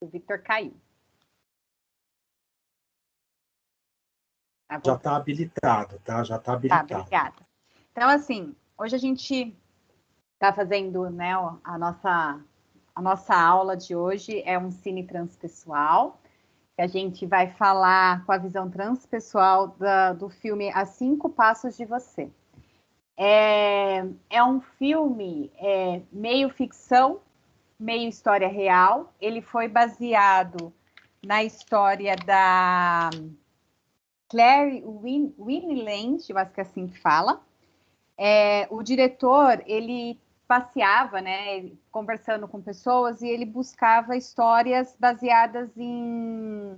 O Victor caiu. Já está habilitado, tá? Já está habilitado. Tá, obrigada. Então, assim, hoje a gente está fazendo, né, a nossa aula de hoje é um cine transpessoal. A gente vai falar com a visão transpessoal do filme A 5 Passos de Você. É um filme meio ficção, meio história real. Ele foi baseado na história da Claire Winland, eu acho que é assim que fala. O diretor, ele passeava, né, conversando com pessoas, e ele buscava histórias baseadas em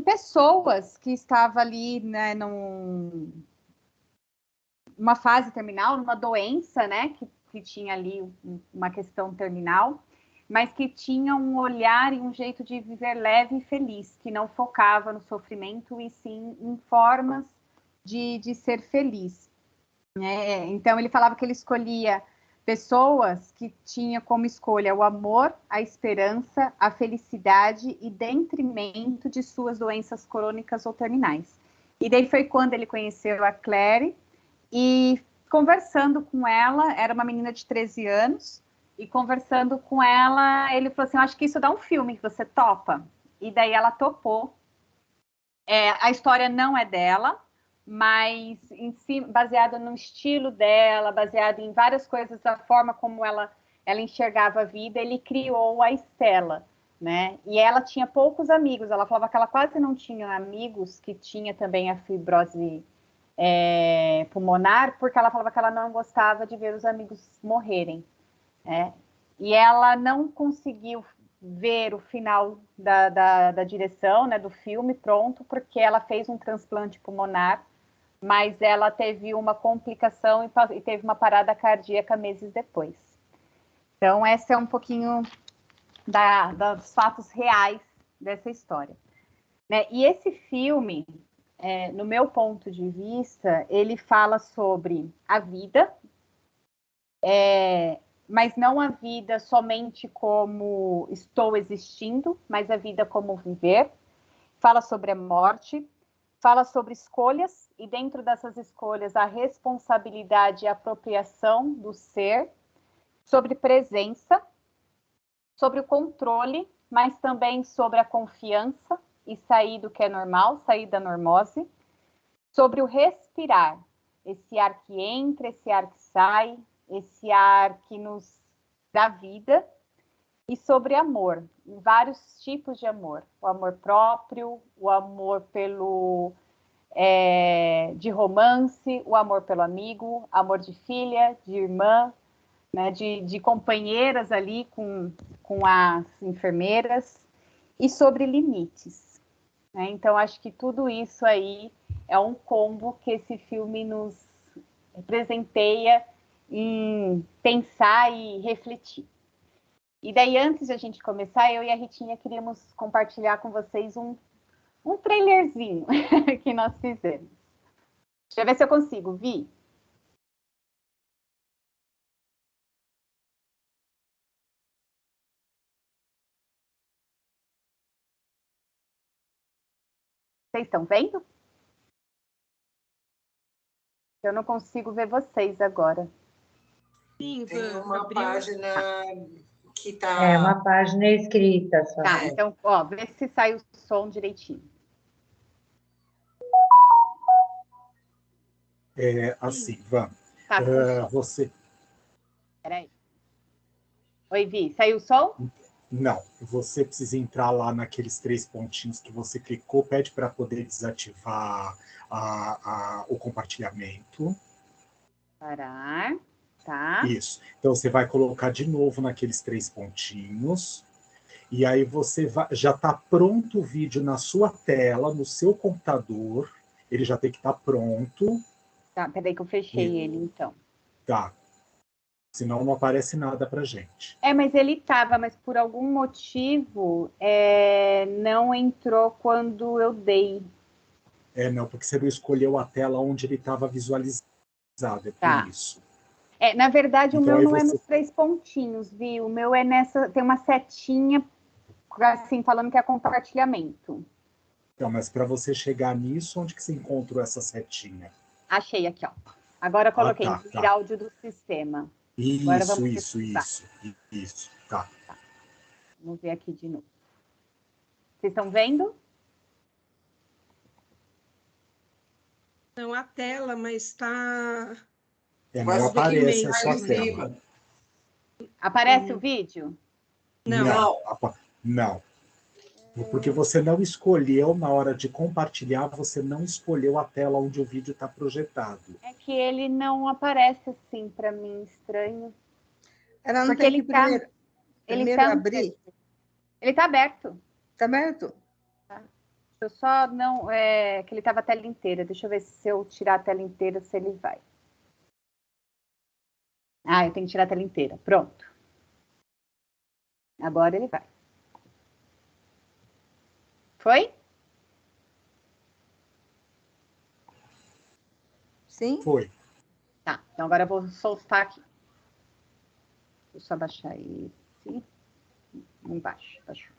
pessoas que estavam ali, né, numa fase terminal, numa doença, né, que tinha ali uma questão terminal, mas que tinha um olhar e um jeito de viver leve e feliz, que não focava no sofrimento e sim em formas de ser feliz. Então, ele falava que ele escolhia pessoas que tinham como escolha o amor, a esperança, a felicidade e detrimento de suas doenças crônicas ou terminais. E daí foi quando ele conheceu a Claire e conversando com ela, era uma menina de 13 anos, e conversando com ela, ele falou assim, acho que isso dá um filme, que você topa. E daí ela topou. A história não é dela, mas em si, baseada no estilo dela, baseada em várias coisas, da forma como ela enxergava a vida, ele criou a Estela, né? E ela tinha poucos amigos, ela falava que ela quase não tinha amigos, que tinha também a fibrose pulmonar, porque ela falava que ela não gostava de ver os amigos morrerem, né? E ela não conseguiu ver o final da direção, né, do filme pronto, porque ela fez um transplante pulmonar, mas ela teve uma complicação e teve uma parada cardíaca meses depois. Então, esse é um pouquinho dos fatos reais dessa história, né? E esse filme, no meu ponto de vista, ele fala sobre a vida, mas não a vida somente como estou existindo, mas a vida como viver. Fala sobre a morte, fala sobre escolhas, e dentro dessas escolhas a responsabilidade e a apropriação do ser, sobre presença, sobre o controle, mas também sobre a confiança e sair do que é normal, sair da normose, sobre o respirar, esse ar que entra, esse ar que sai, esse ar que nos dá vida, e sobre amor, vários tipos de amor, o amor próprio, o amor de romance, o amor pelo amigo, amor de filha, de irmã, né, de companheiras ali com as enfermeiras, e sobre limites, né? Então, acho que tudo isso aí é um combo que esse filme nos presenteia em pensar e refletir. E daí, antes de a gente começar, eu e a Ritinha queríamos compartilhar com vocês um trailerzinho que nós fizemos. Deixa eu ver se eu consigo, Vi. Vocês estão vendo? Eu não consigo ver vocês agora. Sim, tem uma abriu. página que está... É uma página escrita só. Tá, então, ó, vê se sai o som direitinho. Assim, vamos. Tá, com som. Você... Peraí. Oi, Vi, saiu o som? Não, você precisa entrar lá naqueles 3 pontinhos que você clicou, pede para poder desativar o compartilhamento. Parar, tá. Isso. Então, você vai colocar de novo naqueles 3 pontinhos, e aí você já está pronto o vídeo na sua tela, no seu computador, ele já tem que estar pronto. Tá, peraí que eu fechei ele, então. Tá. Senão não aparece nada pra gente. Mas ele estava, mas por algum motivo não entrou quando eu dei. Não, porque você não escolheu a tela onde ele estava visualizado, é Tá. por isso. Na verdade, Então, o meu aí não é você... nos 3 pontinhos, viu? O meu é nessa, tem uma setinha assim, falando que é compartilhamento. Então, mas para você chegar nisso, onde que você encontrou essa setinha? Achei aqui, ó. Agora eu coloquei incluir áudio do sistema. Agora vamos Isso. Tá. Vamos ver aqui de novo. Vocês estão vendo? Não a tela, mas está... Não aparece a sua tela. Aparece o vídeo? Não. Porque você não escolheu, na hora de compartilhar, você não escolheu a tela onde o vídeo está projetado. É que ele não aparece assim para mim, estranho. Ela não porque tem ele que tá, primeiro abrir? Ele está aberto. Está aberto? Tá. Eu só não... que ele estava a tela inteira. Deixa eu ver se eu tirar a tela inteira, se ele vai. Eu tenho que tirar a tela inteira. Pronto. Agora ele vai. Foi? Sim? Foi. Tá, então agora eu vou soltar aqui. Deixa eu só baixar esse. Não baixa, baixou.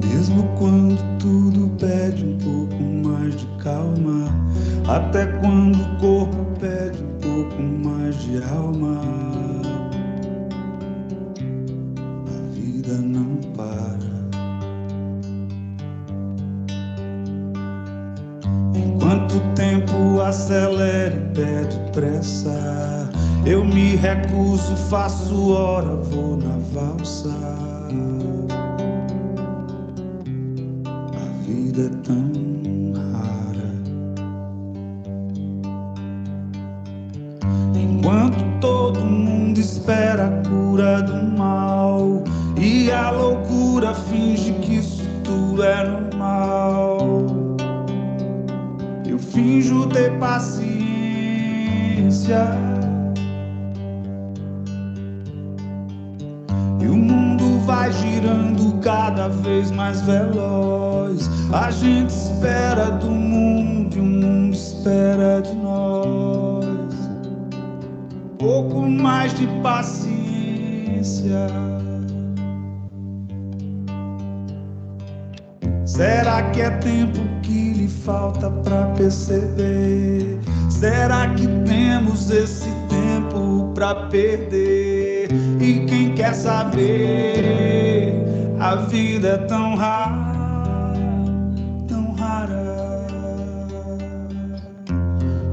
Mesmo quando tudo pede um pouco mais de calma, até quando o corpo pede um pouco mais de alma, a vida não para. Enquanto o tempo acelera e pede pressa, eu me recuso, faço hora, vou na valsa. A vida é tão rara. Enquanto todo mundo espera a cura do mal e a loucura finge que isso tudo é normal, eu finjo ter paciência. E o mundo vai girando cada vez mais veloz. A gente espera do mundo e o mundo espera de nós. Pouco mais de paciência. Será que é tempo que lhe falta pra perceber? Será que temos esse tempo pra perder? E quem quer saber? A vida é tão rara, tão rara.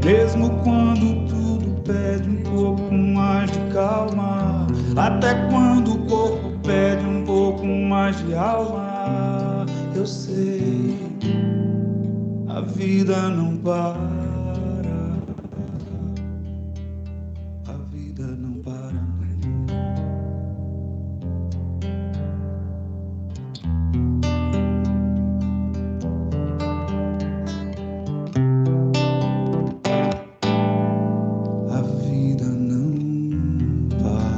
Mesmo quando tudo pede um pouco mais de calma, até quando o corpo pede um pouco mais de alma, eu sei, a vida não para. A vida não para. A vida não para.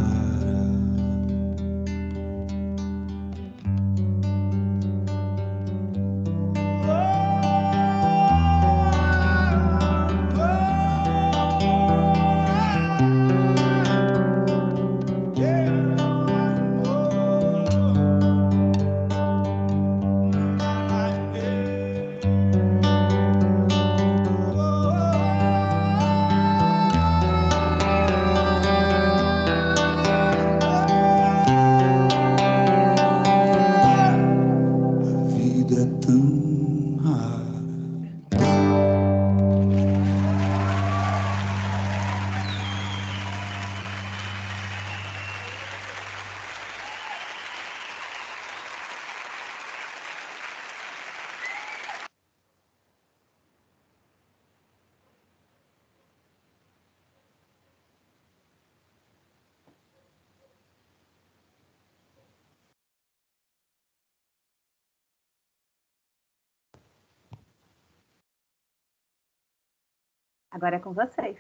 Agora é com vocês.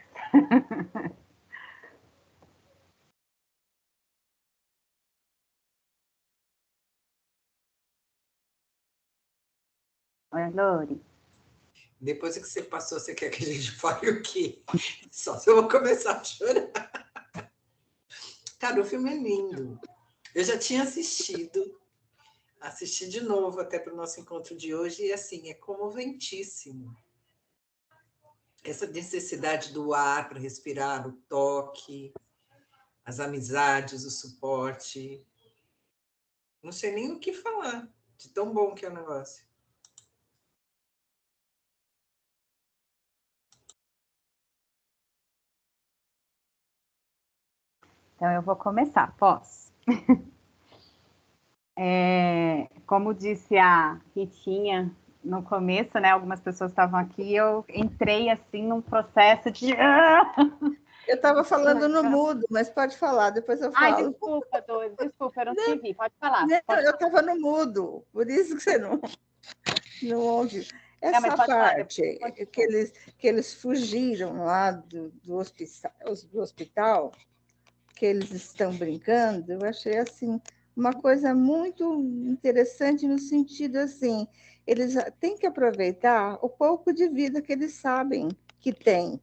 Oi, Lori. Depois que você passou, você quer que a gente fale o quê? Só se eu vou começar a chorar. Cara, o filme é lindo. Eu já tinha assistido, assisti de novo até para o nosso encontro de hoje, e assim, é comoventíssimo. Essa necessidade do ar para respirar, o toque, as amizades, o suporte. Não sei nem o que falar, de tão bom que é o negócio. Então, eu vou começar, posso? Como disse a Ritinha no começo, né? Algumas pessoas estavam aqui, eu entrei assim num processo de. Eu estava falando no mudo, mas pode falar, depois eu falo. Ai, desculpa, Dori, desculpa, eu não te vi, pode falar. Não, Pode eu estava no mudo, por isso que você não ouviu. Essa não, parte que eles fugiram lá do hospital, que eles estão brincando, eu achei assim uma coisa muito interessante no sentido assim, eles têm que aproveitar o pouco de vida que eles sabem que tem,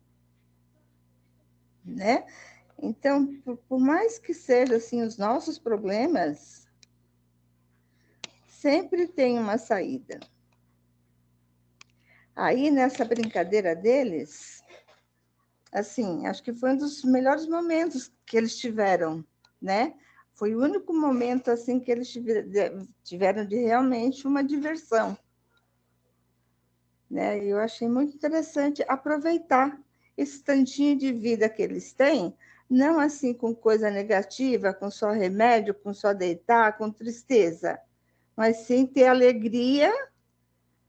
né? Então, por mais que seja assim os nossos problemas, sempre tem uma saída. Aí nessa brincadeira deles, assim, acho que foi um dos melhores momentos que eles tiveram, né? Foi o único momento assim que eles tiveram de realmente uma diversão, né? E eu achei muito interessante aproveitar esse tantinho de vida que eles têm, não assim com coisa negativa, com só remédio, com só deitar, com tristeza, mas sim ter alegria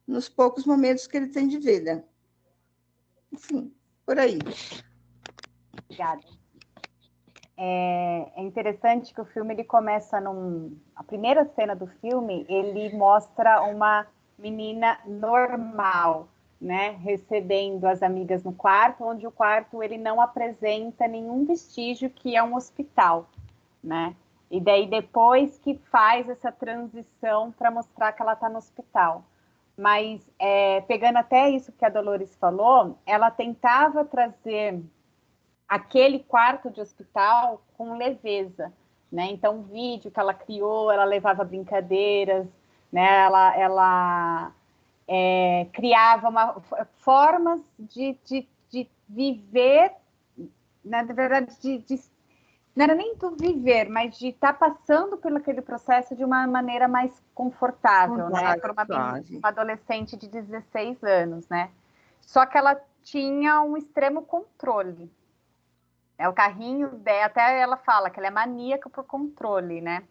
nos poucos momentos que ele tem de vida. Enfim, por aí. Obrigada. É interessante que o filme ele começa a primeira cena do filme, ele mostra uma menina normal, né, recebendo as amigas no quarto, onde o quarto ele não apresenta nenhum vestígio que é um hospital, né? E daí depois que faz essa transição para mostrar que ela está no hospital. Mas pegando até isso que a Dolores falou, ela tentava trazer aquele quarto de hospital com leveza, né? Então, o vídeo que ela criou, ela levava brincadeiras, né? Ela criava formas de viver, na verdade, não era nem do viver, mas de estar passando por aquele processo de uma maneira mais confortável, né? Para uma adolescente de 16 anos, né? Só que ela tinha um extremo controle. O carrinho dela, até ela fala que ela é maníaca por controle, né?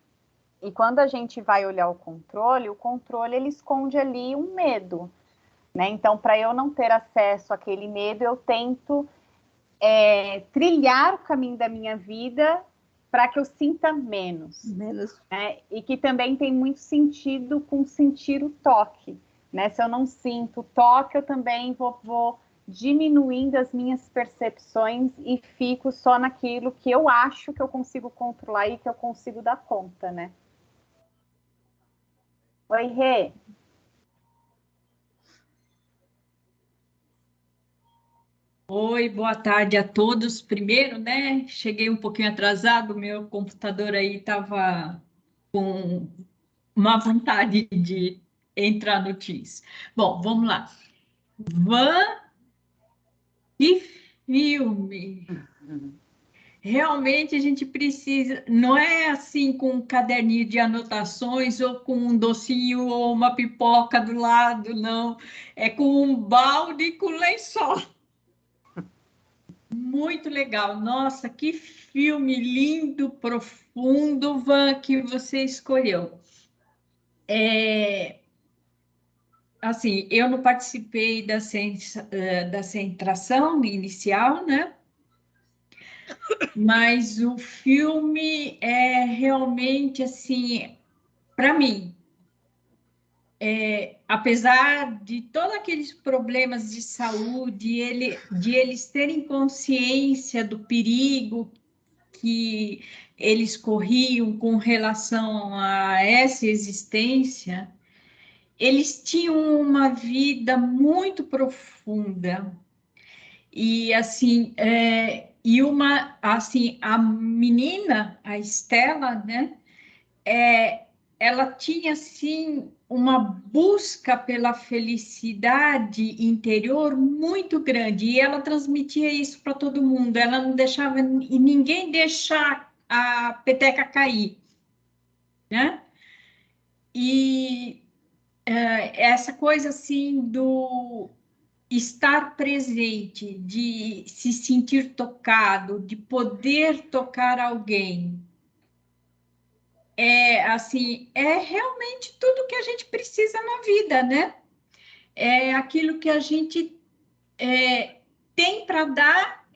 E quando a gente vai olhar o controle ele esconde ali um medo, né? Então, para eu não ter acesso àquele medo, eu tento trilhar o caminho da minha vida para que eu sinta menos. Né? E que também tem muito sentido com sentir o toque, né? Se eu não sinto o toque, eu também vou diminuindo as minhas percepções e fico só naquilo que eu acho que eu consigo controlar e que eu consigo dar conta, né? Oi, Rê. Oi, boa tarde a todos. Primeiro, né, cheguei um pouquinho atrasado, meu computador aí estava com uma vontade de entrar no Teams. Bom, vamos lá. Que filme! Realmente a gente precisa, não é assim com um caderninho de anotações ou com um docinho ou uma pipoca do lado, não. É com um balde e com lençol. Muito legal. Nossa, que filme lindo, profundo, Van, que você escolheu. Assim, eu não participei da centração inicial, né? Mas o filme é realmente assim, para mim, apesar de todos aqueles problemas de saúde, de eles terem consciência do perigo que eles corriam com relação a essa existência, eles tinham uma vida muito profunda. E assim, a menina, a Estela, né? Ela tinha assim uma busca pela felicidade interior muito grande e ela transmitia isso para todo mundo. Ela não deixava ninguém deixar a peteca cair, né? E essa coisa assim do estar presente, de se sentir tocado, de poder tocar alguém, é realmente tudo que a gente precisa na vida, né? É aquilo que a gente tem para dar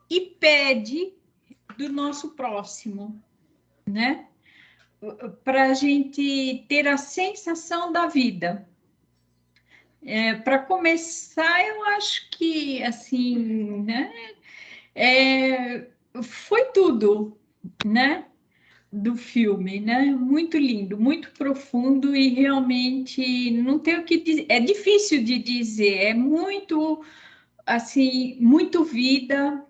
e pede do nosso próximo, né? Para a gente ter a sensação da vida. Para começar, eu acho que, assim, né? Foi tudo, né? Do filme, né? Muito lindo, muito profundo e realmente não tem o que dizer. É difícil de dizer, é muito, assim, muito vida,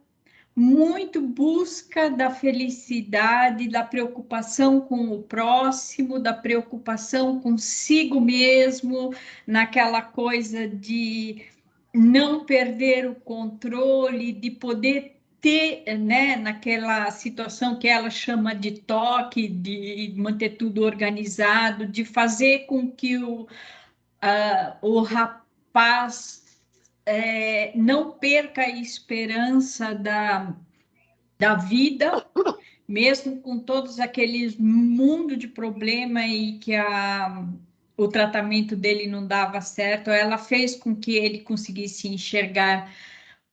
muito busca da felicidade, da preocupação com o próximo, da preocupação consigo mesmo, naquela coisa de não perder o controle, de poder ter, né, naquela situação que ela chama de toque, de manter tudo organizado, de fazer com que o rapaz não perca a esperança da vida, mesmo com todos aqueles mundo de problema e que o tratamento dele não dava certo, ela fez com que ele conseguisse enxergar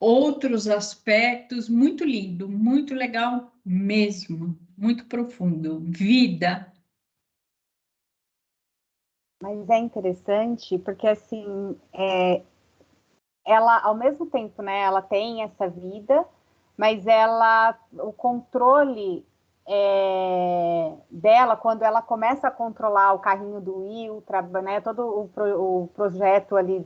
outros aspectos. Muito lindo, muito legal mesmo, muito profundo. Vida. Mas é interessante porque, assim, ela, ao mesmo tempo, né, ela tem essa vida, mas o controle dela, quando ela começa a controlar o carrinho do Will, né, todo o projeto ali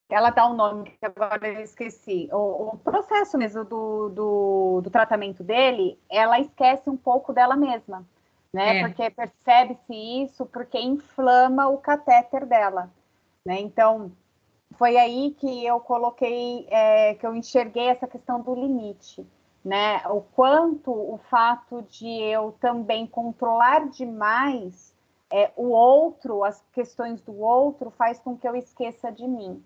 ela dá um nome que agora eu esqueci. O processo mesmo do tratamento dele, ela esquece um pouco dela mesma, né? Porque percebe-se isso, porque inflama o catéter dela, né? Então, foi aí que eu coloquei, que eu enxerguei essa questão do limite, né? O quanto o fato de eu também controlar demais o outro, as questões do outro, faz com que eu esqueça de mim.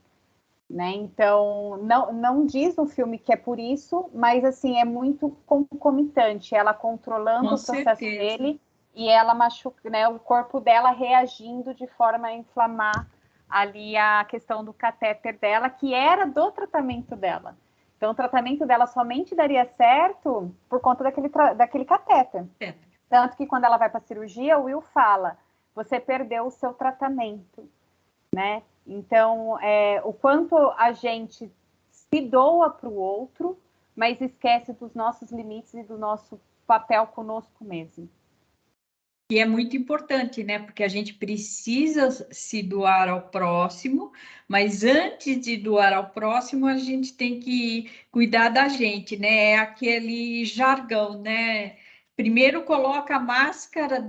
Né? Então, não diz no filme que é por isso, mas assim, é muito concomitante, ela controlando o processo dele e ela machuca, né, o corpo dela reagindo de forma a inflamar ali a questão do catéter dela, que era do tratamento dela. Então, o tratamento dela somente daria certo por conta daquele catéter. Tanto que quando ela vai para a cirurgia, o Will fala, você perdeu o seu tratamento, né? Então, o quanto a gente se doa para o outro, mas esquece dos nossos limites e do nosso papel conosco mesmo. E é muito importante, né? Porque a gente precisa se doar ao próximo, mas antes de doar ao próximo, a gente tem que cuidar da gente, né? É aquele jargão, né? Primeiro coloca a máscara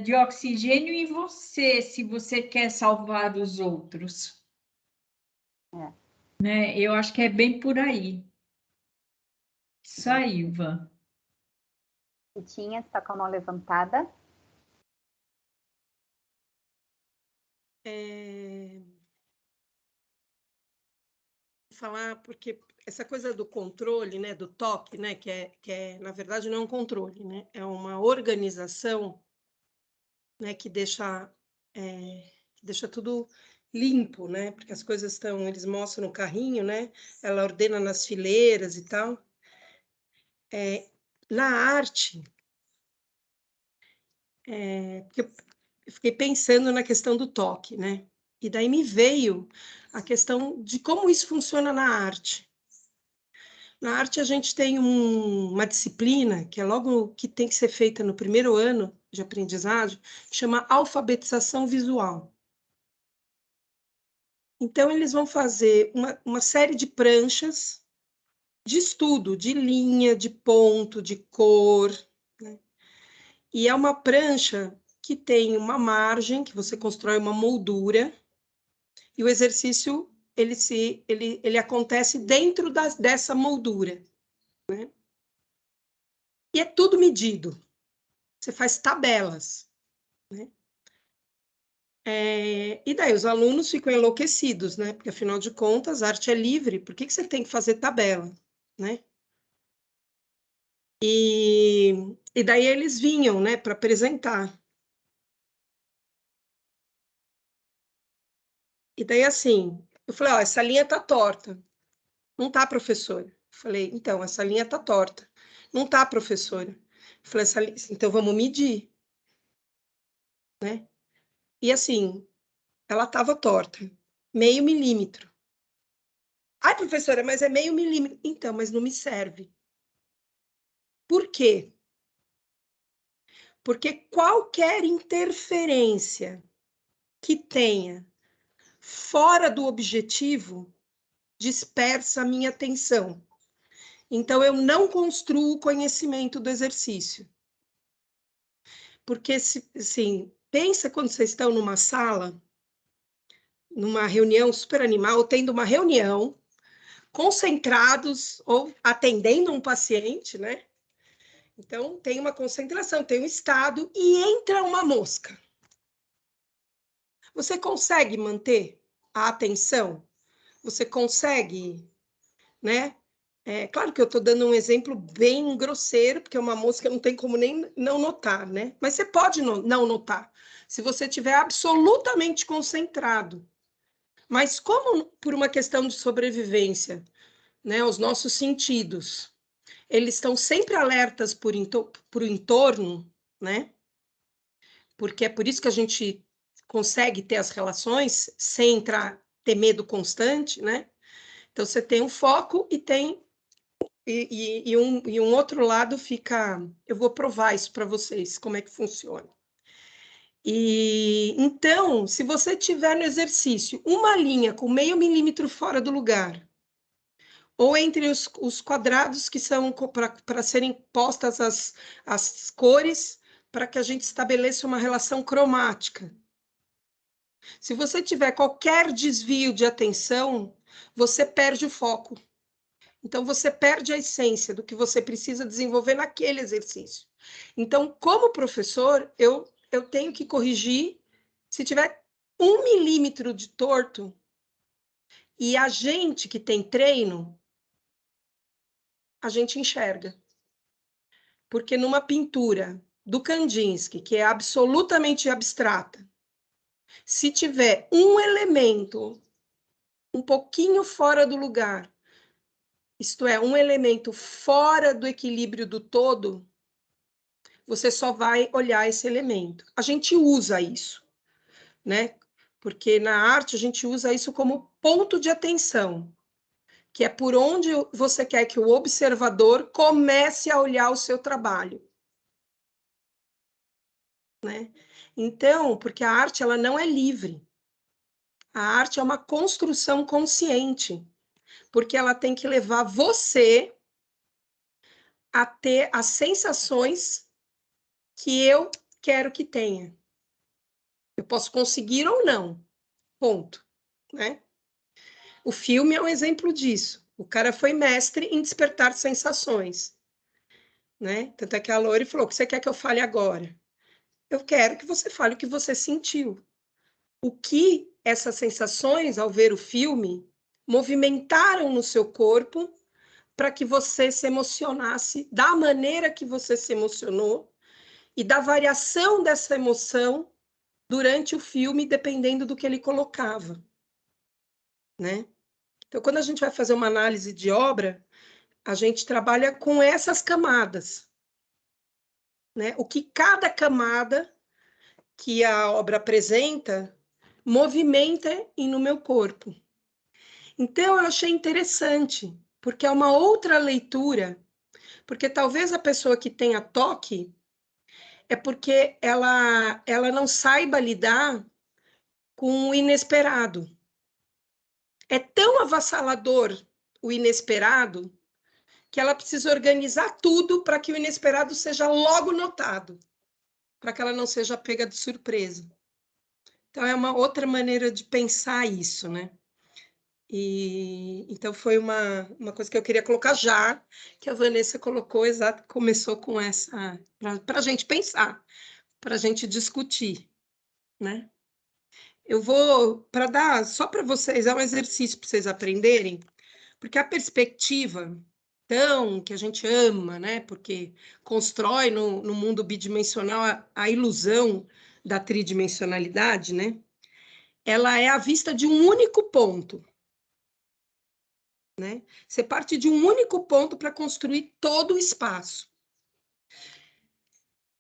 de oxigênio em você, se você quer salvar os outros. Né? Eu acho que é bem por aí. Isso aí, Ivan. Tinha, está com a mão levantada. Falar porque essa coisa do controle, né, do toque, né, que na verdade não é um controle, né, é uma organização, né, que deixa tudo limpo, né, porque as coisas estão, eles mostram no carrinho, né, ela ordena nas fileiras e tal. Na arte, porque fiquei pensando na questão do toque, né? E daí me veio a questão de como isso funciona na arte. Na arte a gente tem uma disciplina, que é logo que tem que ser feita no primeiro ano de aprendizagem, que chama alfabetização visual. Então, eles vão fazer uma série de pranchas de estudo, de linha, de ponto, de cor, né? E é uma prancha que tem uma margem, que você constrói uma moldura, e o exercício ele acontece dentro dessa moldura, né? E é tudo medido. Você faz tabelas, né? E daí os alunos ficam enlouquecidos, né? Porque, afinal de contas, a arte é livre, por que você tem que fazer tabela, né? E daí eles vinham, né, para apresentar. E daí, assim, eu falei, ó, essa linha tá torta. Não tá, professora? Eu falei, então, essa linha tá torta. Não tá, professora? Eu falei, então vamos medir, né? E assim, ela tava torta, 0,5 milímetro. Ai, professora, mas é 0,5 milímetro. Então, mas não me serve. Por quê? Porque qualquer interferência que tenha fora do objetivo dispersa a minha atenção. Então, eu não construo o conhecimento do exercício. Porque, assim, pensa quando vocês estão numa sala, numa reunião super animal, tendo uma reunião, concentrados ou atendendo um paciente, né? Então, tem uma concentração, tem um estado, e entra uma mosca. Você consegue manter a atenção? Você consegue, né? Claro que eu estou dando um exemplo bem grosseiro, porque uma mosca não tem como nem não notar, né? Mas você pode não notar, se você estiver absolutamente concentrado. Mas como por uma questão de sobrevivência, né, os nossos sentidos, eles estão sempre alertas por o entorno, né? Porque é por isso que a gente consegue ter as relações sem ter medo constante, né? Então, você tem um foco e tem e um outro lado fica... Eu vou provar isso para vocês, como é que funciona. E então, se você tiver no exercício uma linha com 0,5 milímetro fora do lugar, ou entre os quadrados que são para serem postas as cores, para que a gente estabeleça uma relação cromática. Se você tiver qualquer desvio de atenção, você perde o foco. Então, você perde a essência do que você precisa desenvolver naquele exercício. Então, como professor, eu tenho que corrigir. Se tiver 1 milímetro de torto, e a gente que tem treino, a gente enxerga. Porque numa pintura do Kandinsky, que é absolutamente abstrata, se tiver um elemento um pouquinho fora do lugar, isto é, um elemento fora do equilíbrio do todo, você só vai olhar esse elemento. A gente usa isso, né? Porque na arte a gente usa isso como ponto de atenção, que é por onde você quer que o observador comece a olhar o seu trabalho, né? Então, porque a arte ela não é livre. A arte é uma construção consciente, porque ela tem que levar você a ter as sensações que eu quero que tenha. Eu posso conseguir ou não, ponto, né? O filme é um exemplo disso. O cara foi mestre em despertar sensações, né? Tanto é que a Lori falou, o que você quer que eu fale agora? Eu quero que você fale o que você sentiu. O que essas sensações, ao ver o filme, movimentaram no seu corpo para que você se emocionasse da maneira que você se emocionou e da variação dessa emoção durante o filme, dependendo do que ele colocava, né? Então, quando a gente vai fazer uma análise de obra, a gente trabalha com essas camadas, né? O que cada camada que a obra apresenta movimenta no meu corpo. Então, eu achei interessante, porque é uma outra leitura, porque talvez a pessoa que tenha toque é porque ela não saiba lidar com o inesperado. É tão avassalador o inesperado que ela precisa organizar tudo para que o inesperado seja logo notado, para que ela não seja pega de surpresa. Então, é uma outra maneira de pensar isso, né? E então foi uma coisa que eu queria colocar já, que a Vanessa colocou, começou com essa, para a gente pensar, para a gente discutir, né? Eu vou, para dar, só para vocês, é um exercício para vocês aprenderem, porque a perspectiva, tão, que a gente ama, né? Porque constrói no mundo bidimensional a ilusão da tridimensionalidade, né? Ela é a vista de um único ponto. Né? Você parte de um único ponto para construir todo o espaço.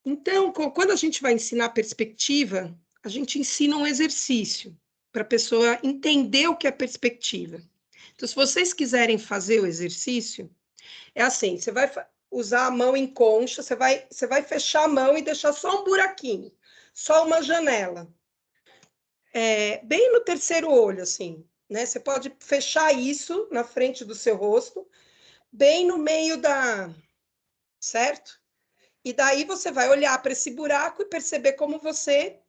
Então, quando a gente vai ensinar perspectiva, a gente ensina um exercício para a pessoa entender o que é perspectiva. Então, se vocês quiserem fazer o exercício, é assim, você vai usar a mão em concha, você vai fechar a mão e deixar só um buraquinho, só uma janela. Bem no terceiro olho, assim. Né? Você pode fechar isso na frente do seu rosto, bem no meio da... Certo? E daí você vai olhar para esse buraco e perceber como você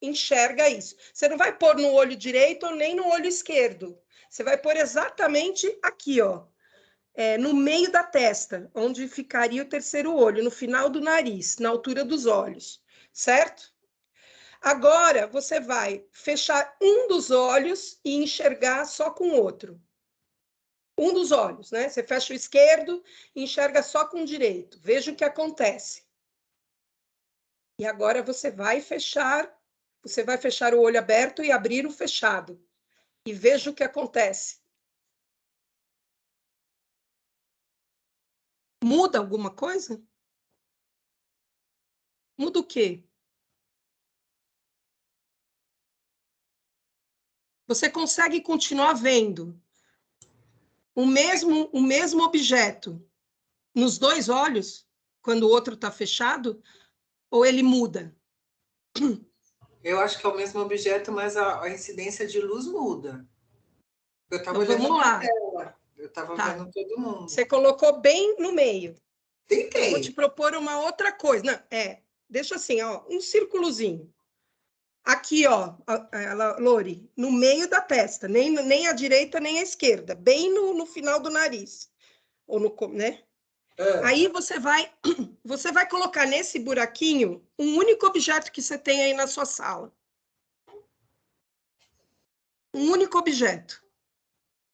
enxerga isso. Você não vai pôr no olho direito nem no olho esquerdo. Você vai pôr exatamente aqui, ó, no meio da testa, onde ficaria o terceiro olho, no final do nariz, na altura dos olhos. Certo? Agora, você vai fechar um dos olhos e enxergar só com o outro. Um dos olhos, né? Você fecha o esquerdo e enxerga só com o direito. Veja o que acontece. E agora você vai fechar o olho aberto e abrir o fechado. E veja o que acontece. Muda alguma coisa? Muda o quê? Você consegue continuar vendo o mesmo objeto nos dois olhos, quando o outro está fechado, ou ele muda? Eu acho que é o mesmo objeto, mas a incidência de luz muda. Eu estava então, olhando vamos lá. a tela, eu estava vendo todo mundo. Você colocou bem no meio. Tentei. Eu vou te propor uma outra coisa. Não, deixa assim, ó, um círculozinho. Aqui, ó, Lori, no meio da testa, nem à direita, nem à esquerda, bem no final do nariz. Ou no, né? Aí você vai colocar nesse buraquinho um único objeto que você tem aí na sua sala. Um único objeto.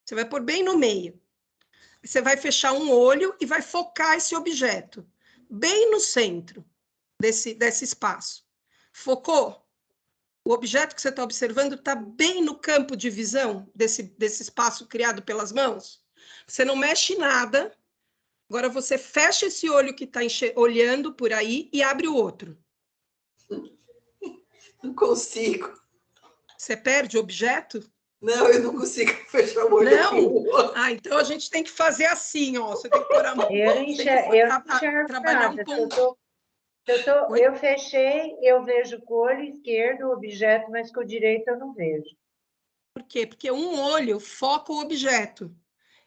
Você vai pôr bem no meio. Você vai fechar um olho e vai focar esse objeto bem no centro desse espaço. Focou? O objeto que você está observando está bem no campo de visão desse espaço criado pelas mãos? Você não mexe nada. Agora você fecha esse olho que está olhando por aí e abre o outro. Não consigo. Você perde o objeto? Não, eu não consigo fechar o olho. Não? Então a gente tem que fazer assim, ó. Você tem que pôr a mão. Eu não enxergo trabalhar nada. um ponto. Eu fechei, eu vejo com o olho esquerdo o objeto, mas com o direito eu não vejo. Por quê? Porque um olho foca o objeto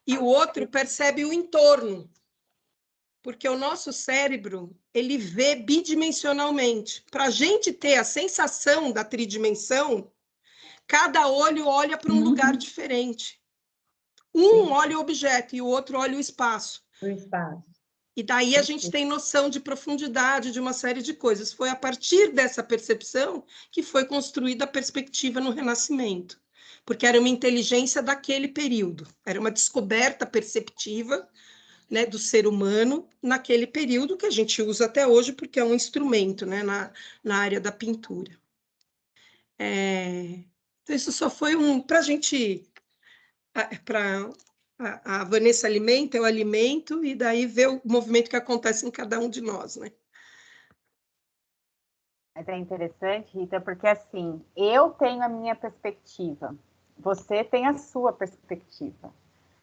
e o outro percebe o entorno. Porque o nosso cérebro, ele vê bidimensionalmente. Para a gente ter a sensação da tridimensão, cada olho olha para um lugar diferente. Um olha o objeto e o outro olha o espaço. O espaço. E daí a gente tem noção de profundidade de uma série de coisas. Foi a partir dessa percepção que foi construída a perspectiva no Renascimento. Porque era uma inteligência daquele período. Era uma descoberta perceptiva, né, do ser humano naquele período que a gente usa até hoje porque é um instrumento, né, na área da pintura. Então, isso só foi para a gente... A Vanessa alimenta, eu alimento, e daí vê o movimento que acontece em cada um de nós, né? Mas é interessante, Rita, porque assim, eu tenho a minha perspectiva, você tem a sua perspectiva,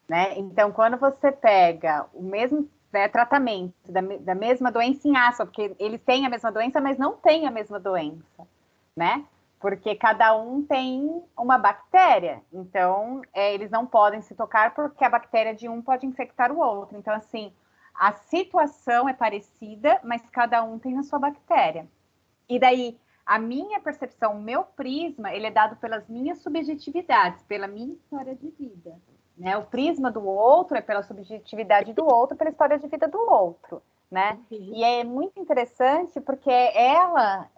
né? Então, quando você pega o mesmo tratamento da mesma doença em aspa, porque eles têm a mesma doença, mas não têm a mesma doença, né? Porque cada um tem uma bactéria, então eles não podem se tocar porque a bactéria de um pode infectar o outro. Então, assim, a situação é parecida, mas cada um tem a sua bactéria. E daí, a minha percepção, o meu prisma, ele é dado pelas minhas subjetividades, pela minha história de vida. Né? O prisma do outro é pela subjetividade do outro, pela história de vida do outro. Né? E é muito interessante porque ela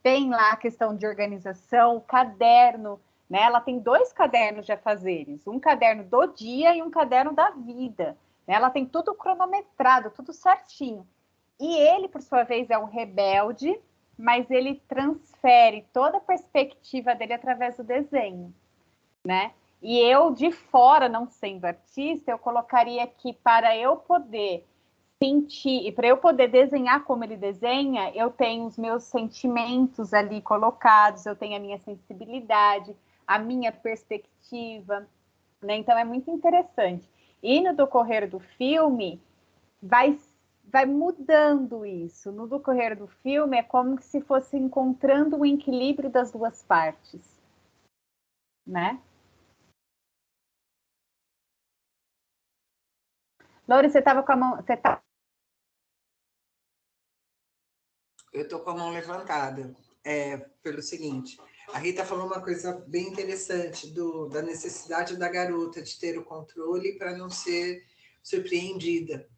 tem lá a questão de organização, o caderno, né? Ela tem 2 cadernos de afazeres, um caderno do dia e um caderno da vida. Né? Ela tem tudo cronometrado, tudo certinho. E ele, por sua vez, é um rebelde, mas ele transfere toda a perspectiva dele através do desenho, né? E eu, de fora, não sendo artista, eu colocaria que para eu poder sentir, e para eu poder desenhar como ele desenha, eu tenho os meus sentimentos ali colocados, eu tenho a minha sensibilidade, a minha perspectiva, né? Então é muito interessante. E no decorrer do filme, vai mudando isso. No decorrer do filme, é como se fosse encontrando o equilíbrio das duas partes, né? Lore, você estava com a mão... Eu estou com a mão levantada, pelo seguinte, a Rita falou uma coisa bem interessante da necessidade da garota de ter o controle para não ser surpreendida.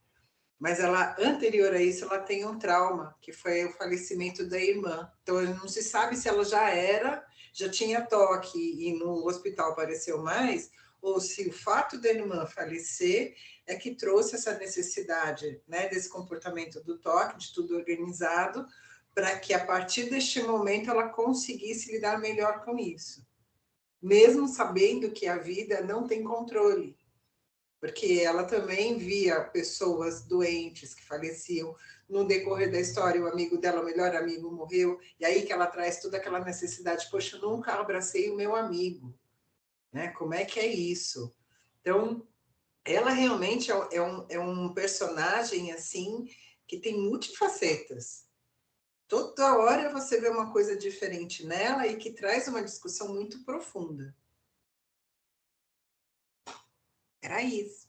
Mas ela, anterior a isso, ela tem um trauma, que foi o falecimento da irmã. Então, não se sabe se ela já tinha toque e no hospital apareceu mais, ou se o fato da irmã falecer é que trouxe essa necessidade, né, desse comportamento do toque, de tudo organizado, para que a partir deste momento ela conseguisse lidar melhor com isso. Mesmo sabendo que a vida não tem controle. Porque ela também via pessoas doentes que faleciam no decorrer da história, o amigo dela, o melhor amigo, morreu, e aí que ela traz toda aquela necessidade, poxa, eu nunca abracei o meu amigo, né? Como é que é isso? Então, ela realmente é um personagem, assim, que tem multifacetas. Toda hora você vê uma coisa diferente nela e que traz uma discussão muito profunda. Era isso.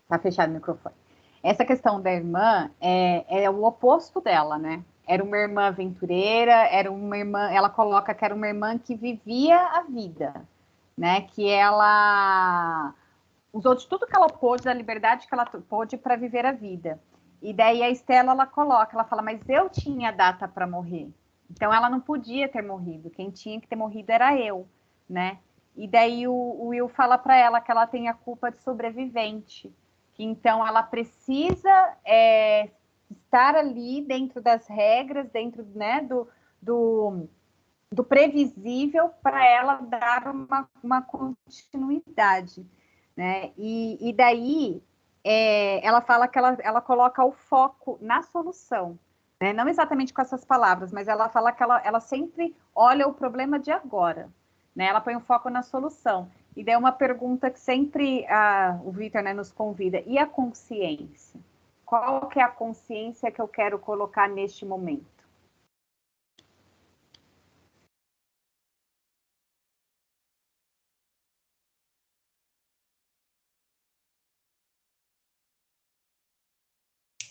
Tá fechado o microfone. Essa questão da irmã é o oposto dela, né? Era uma irmã aventureira, era uma irmã, ela coloca que era uma irmã que vivia a vida, né? Que ela usou de tudo que ela pôde, da liberdade que ela pôde para viver a vida. E daí a Estela, ela fala, mas eu tinha data para morrer. Então ela não podia ter morrido, quem tinha que ter morrido era eu, né? E daí o Will fala para ela que ela tem a culpa de sobrevivente, que então ela precisa estar ali dentro das regras, dentro, né, do previsível para ela dar uma continuidade, né? E daí ela fala que ela coloca o foco na solução, né? Não exatamente com essas palavras, mas ela fala que ela sempre olha o problema de agora, né? Ela põe o foco na solução. E daí uma pergunta que sempre o Victor, né, nos convida, e a consciência? Qual que é a consciência que eu quero colocar neste momento?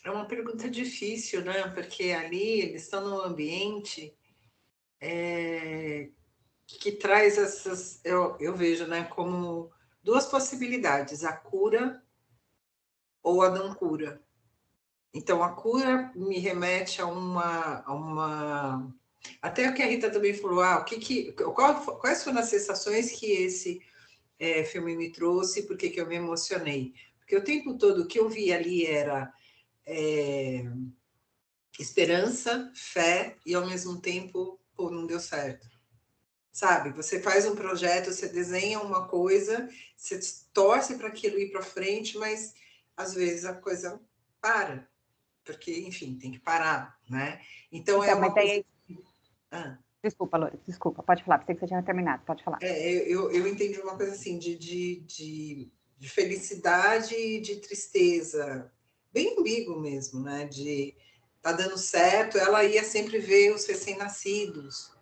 É uma pergunta difícil, né? Porque ali eles estão num ambiente que traz essas, eu vejo, né, como 2 possibilidades, a cura ou a não cura. Então, a cura me remete a uma até o que a Rita também falou, quais foram as sensações que esse filme me trouxe, por que eu me emocionei? Porque o tempo todo o que eu vi ali era esperança, fé e, ao mesmo tempo, pô, não deu certo. sabe? Você faz um projeto, você desenha uma coisa, você torce para aquilo ir para frente, mas às vezes a coisa para, porque, enfim, tem que parar, né? Então, é Então, uma mas coisa... aí... Ah, Desculpa, Lourdes, desculpa, pode falar, pensei que você tinha terminado, pode falar. eu entendi uma coisa assim, de felicidade e de tristeza, bem ambíguo mesmo, né? De tá dando certo, ela ia sempre ver os recém-nascidos,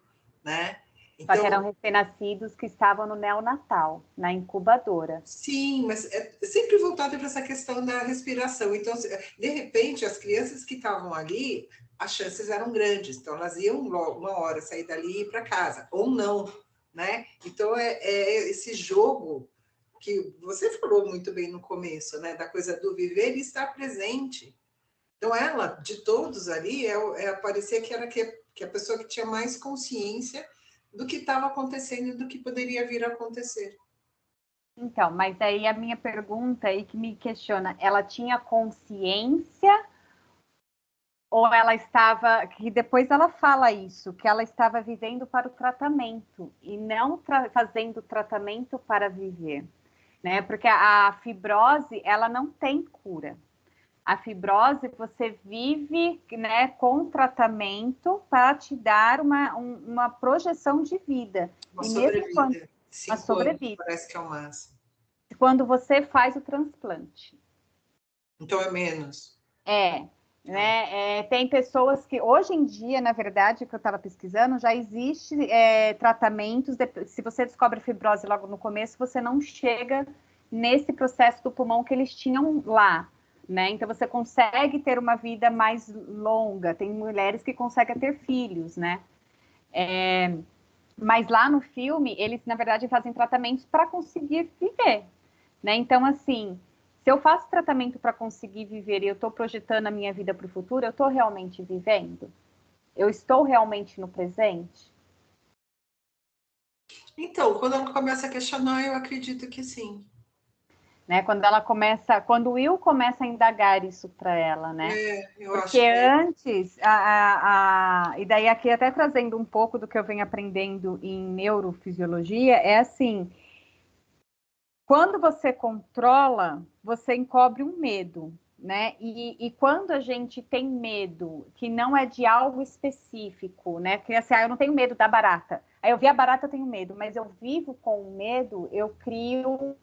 né? Só que eram Então, recém-nascidos que estavam no neonatal, na incubadora. sim, mas é sempre voltado para essa questão da respiração. Então, de repente, as crianças que estavam ali, as chances eram grandes. Então, elas iam uma hora sair dali e ir para casa, ou não, né? Então, é esse jogo que você falou muito bem no começo, né? Da coisa do viver e estar presente. Então, ela, de todos ali, parecia que era que a pessoa que tinha mais consciência do que estava acontecendo e do que poderia vir a acontecer. Então, mas aí a minha pergunta aí que me questiona, ela tinha consciência ou ela estava, que depois ela fala isso, que ela estava vivendo para o tratamento e não fazendo tratamento para viver, né? Porque a fibrose, ela não tem cura. A fibrose, você vive, né, com tratamento para te dar uma projeção de vida. Uma E mesmo quando sobrevida. uma 5 anos sobrevida, parece que é o máximo. quando você faz o transplante. Então é menos. Né? Tem pessoas que, hoje em dia, na verdade, que eu estava pesquisando, já existe tratamentos, se você descobre fibrose logo no começo, você não chega nesse processo do pulmão que eles tinham lá, né? Então, você consegue ter uma vida mais longa, tem mulheres que conseguem ter filhos, né? Mas lá no filme, eles, na verdade, fazem tratamentos para conseguir viver, né? Então, assim, se eu faço tratamento para conseguir viver e eu estou projetando a minha vida para o futuro, eu estou realmente vivendo? Eu estou realmente no presente? Então, quando ela começa a questionar, eu acredito que sim. Né? Quando o Will começa a indagar isso para ela, né? Eu Porque acho que é. antes, e daí aqui até trazendo um pouco do que eu venho aprendendo em neurofisiologia, é assim, quando você controla, você encobre um medo, né? E quando a gente tem medo que não é de algo específico, né? Que assim, eu não tenho medo da barata. Aí eu vi a barata, eu tenho medo, mas eu vivo com o medo, eu crio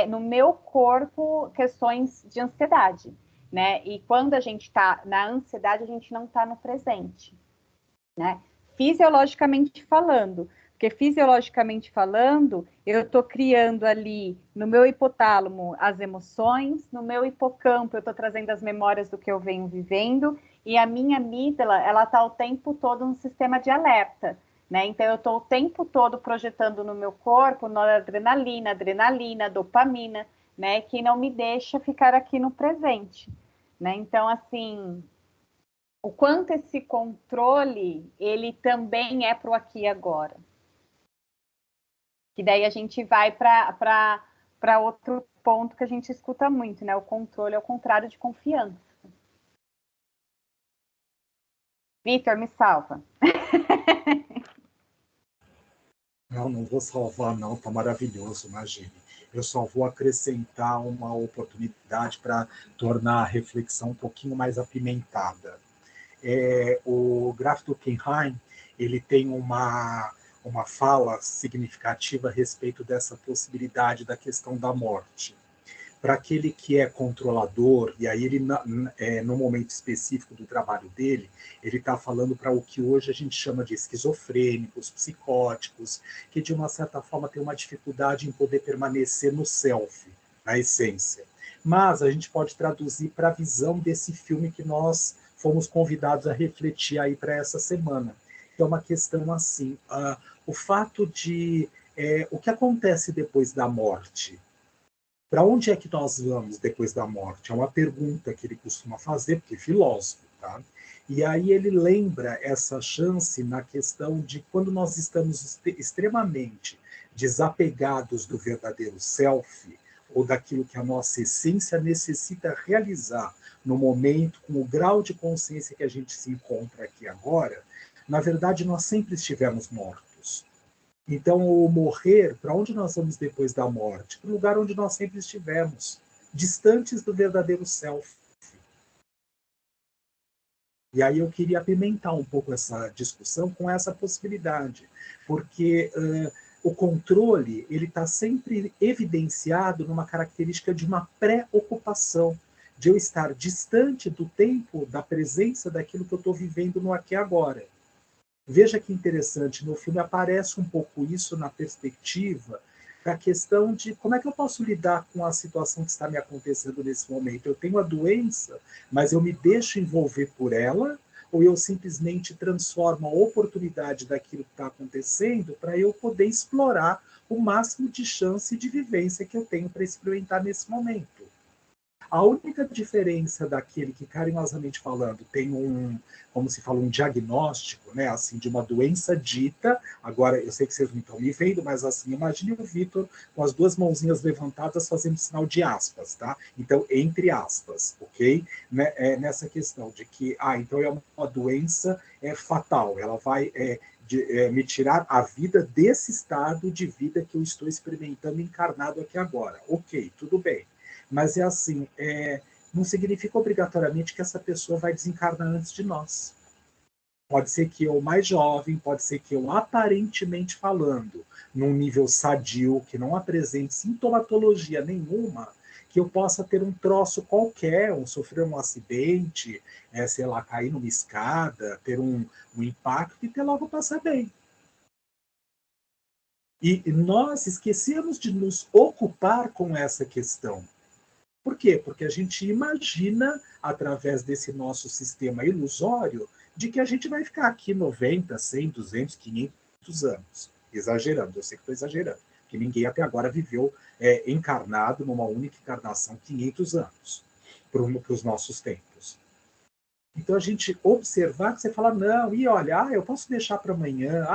no meu corpo questões de ansiedade, né? E quando a gente está na ansiedade, a gente não está no presente, né? Fisiologicamente falando. Porque fisiologicamente falando, eu estou criando ali no meu hipotálamo as emoções, no meu hipocampo eu estou trazendo as memórias do que eu venho vivendo, e a minha amígdala, ela está o tempo todo no sistema de alerta, né? Então eu estou o tempo todo projetando no meu corpo noradrenalina, adrenalina, dopamina, né? Que não me deixa ficar aqui no presente, né? Então, assim, o quanto esse controle, ele também é para o aqui e agora. Que daí a gente vai para outro ponto que a gente escuta muito, né? O controle é o contrário de confiança. Vitor, me salva. Não vou salvar, não, tá maravilhoso, imagine. Eu só vou acrescentar uma oportunidade para tornar a reflexão um pouquinho mais apimentada. O Graf Durkheim, ele tem uma fala significativa a respeito dessa possibilidade da questão da morte. Para aquele que é controlador, e aí ele, no momento específico do trabalho dele, ele está falando para o que hoje a gente chama de esquizofrênicos, psicóticos, que de uma certa forma tem uma dificuldade em poder permanecer no self, na essência. Mas a gente pode traduzir para a visão desse filme que nós fomos convidados a refletir aí para essa semana. É uma questão assim, o fato de o que acontece depois da morte. Para onde é que nós vamos depois da morte? É uma pergunta que ele costuma fazer, porque é filósofo, tá? E aí ele lembra essa chance na questão de quando nós estamos extremamente desapegados do verdadeiro self, ou daquilo que a nossa essência necessita realizar no momento, com o grau de consciência que a gente se encontra aqui agora, na verdade nós sempre estivemos mortos. Então, o morrer, para onde nós vamos depois da morte? Para o lugar onde nós sempre estivemos, distantes do verdadeiro self. E aí eu queria apimentar um pouco essa discussão com essa possibilidade, porque o controle ele está sempre evidenciado numa característica de uma pré-ocupação, de eu estar distante do tempo, da presença daquilo que eu estou vivendo no aqui e agora. Veja que interessante, no filme aparece um pouco isso na perspectiva da questão de como é que eu posso lidar com a situação que está me acontecendo nesse momento. Eu tenho a doença, mas eu me deixo envolver por ela, ou eu simplesmente transformo a oportunidade daquilo que está acontecendo para eu poder explorar o máximo de chance de vivência que eu tenho para experimentar nesse momento. A única diferença daquele que, carinhosamente falando, tem como se fala, um diagnóstico, né, assim, de uma doença dita, agora eu sei que vocês não estão me vendo, mas assim, imagine o Vitor com as duas mãozinhas levantadas fazendo sinal de aspas, tá? Então, entre aspas, ok? Né, nessa questão de que, então é uma doença fatal, ela vai me tirar a vida desse estado de vida que eu estou experimentando encarnado aqui agora. Ok, tudo bem. Mas é assim, não significa obrigatoriamente que essa pessoa vai desencarnar antes de nós. Pode ser que eu mais jovem, pode ser que eu aparentemente falando, num nível sadio, que não apresente sintomatologia nenhuma, que eu possa ter um troço qualquer, sofrer um acidente, sei lá, cair numa escada, ter um impacto e ter logo passar bem. E nós esquecemos de nos ocupar com essa questão. Por quê? Porque a gente imagina, através desse nosso sistema ilusório, de que a gente vai ficar aqui 90, 100, 200, 500 anos. Exagerando, eu sei que estou exagerando, que ninguém até agora viveu encarnado numa única encarnação 500 anos, para os nossos tempos. Então, a gente observar, que você fala, não, e olha, eu posso deixar para amanhã,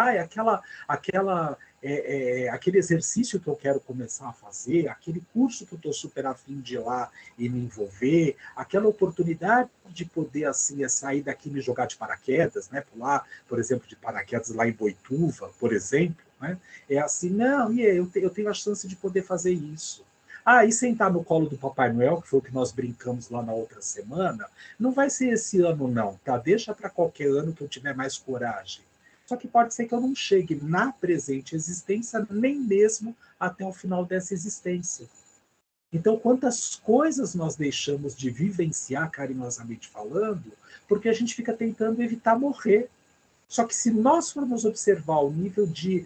aquele exercício que eu quero começar a fazer, aquele curso que eu estou super afim de ir lá e me envolver, aquela oportunidade de poder, assim, sair daqui e me jogar de paraquedas, né, pular, por exemplo, de paraquedas lá em Boituva, por exemplo, né, é assim, não, eu tenho a chance de poder fazer isso. E sentar no colo do Papai Noel, que foi o que nós brincamos lá na outra semana, não vai ser esse ano não, tá? Deixa para qualquer ano que eu tiver mais coragem. Só que pode ser que eu não chegue na presente existência, nem mesmo até o final dessa existência. Então, quantas coisas nós deixamos de vivenciar, carinhosamente falando, porque a gente fica tentando evitar morrer. Só que se nós formos observar o nível de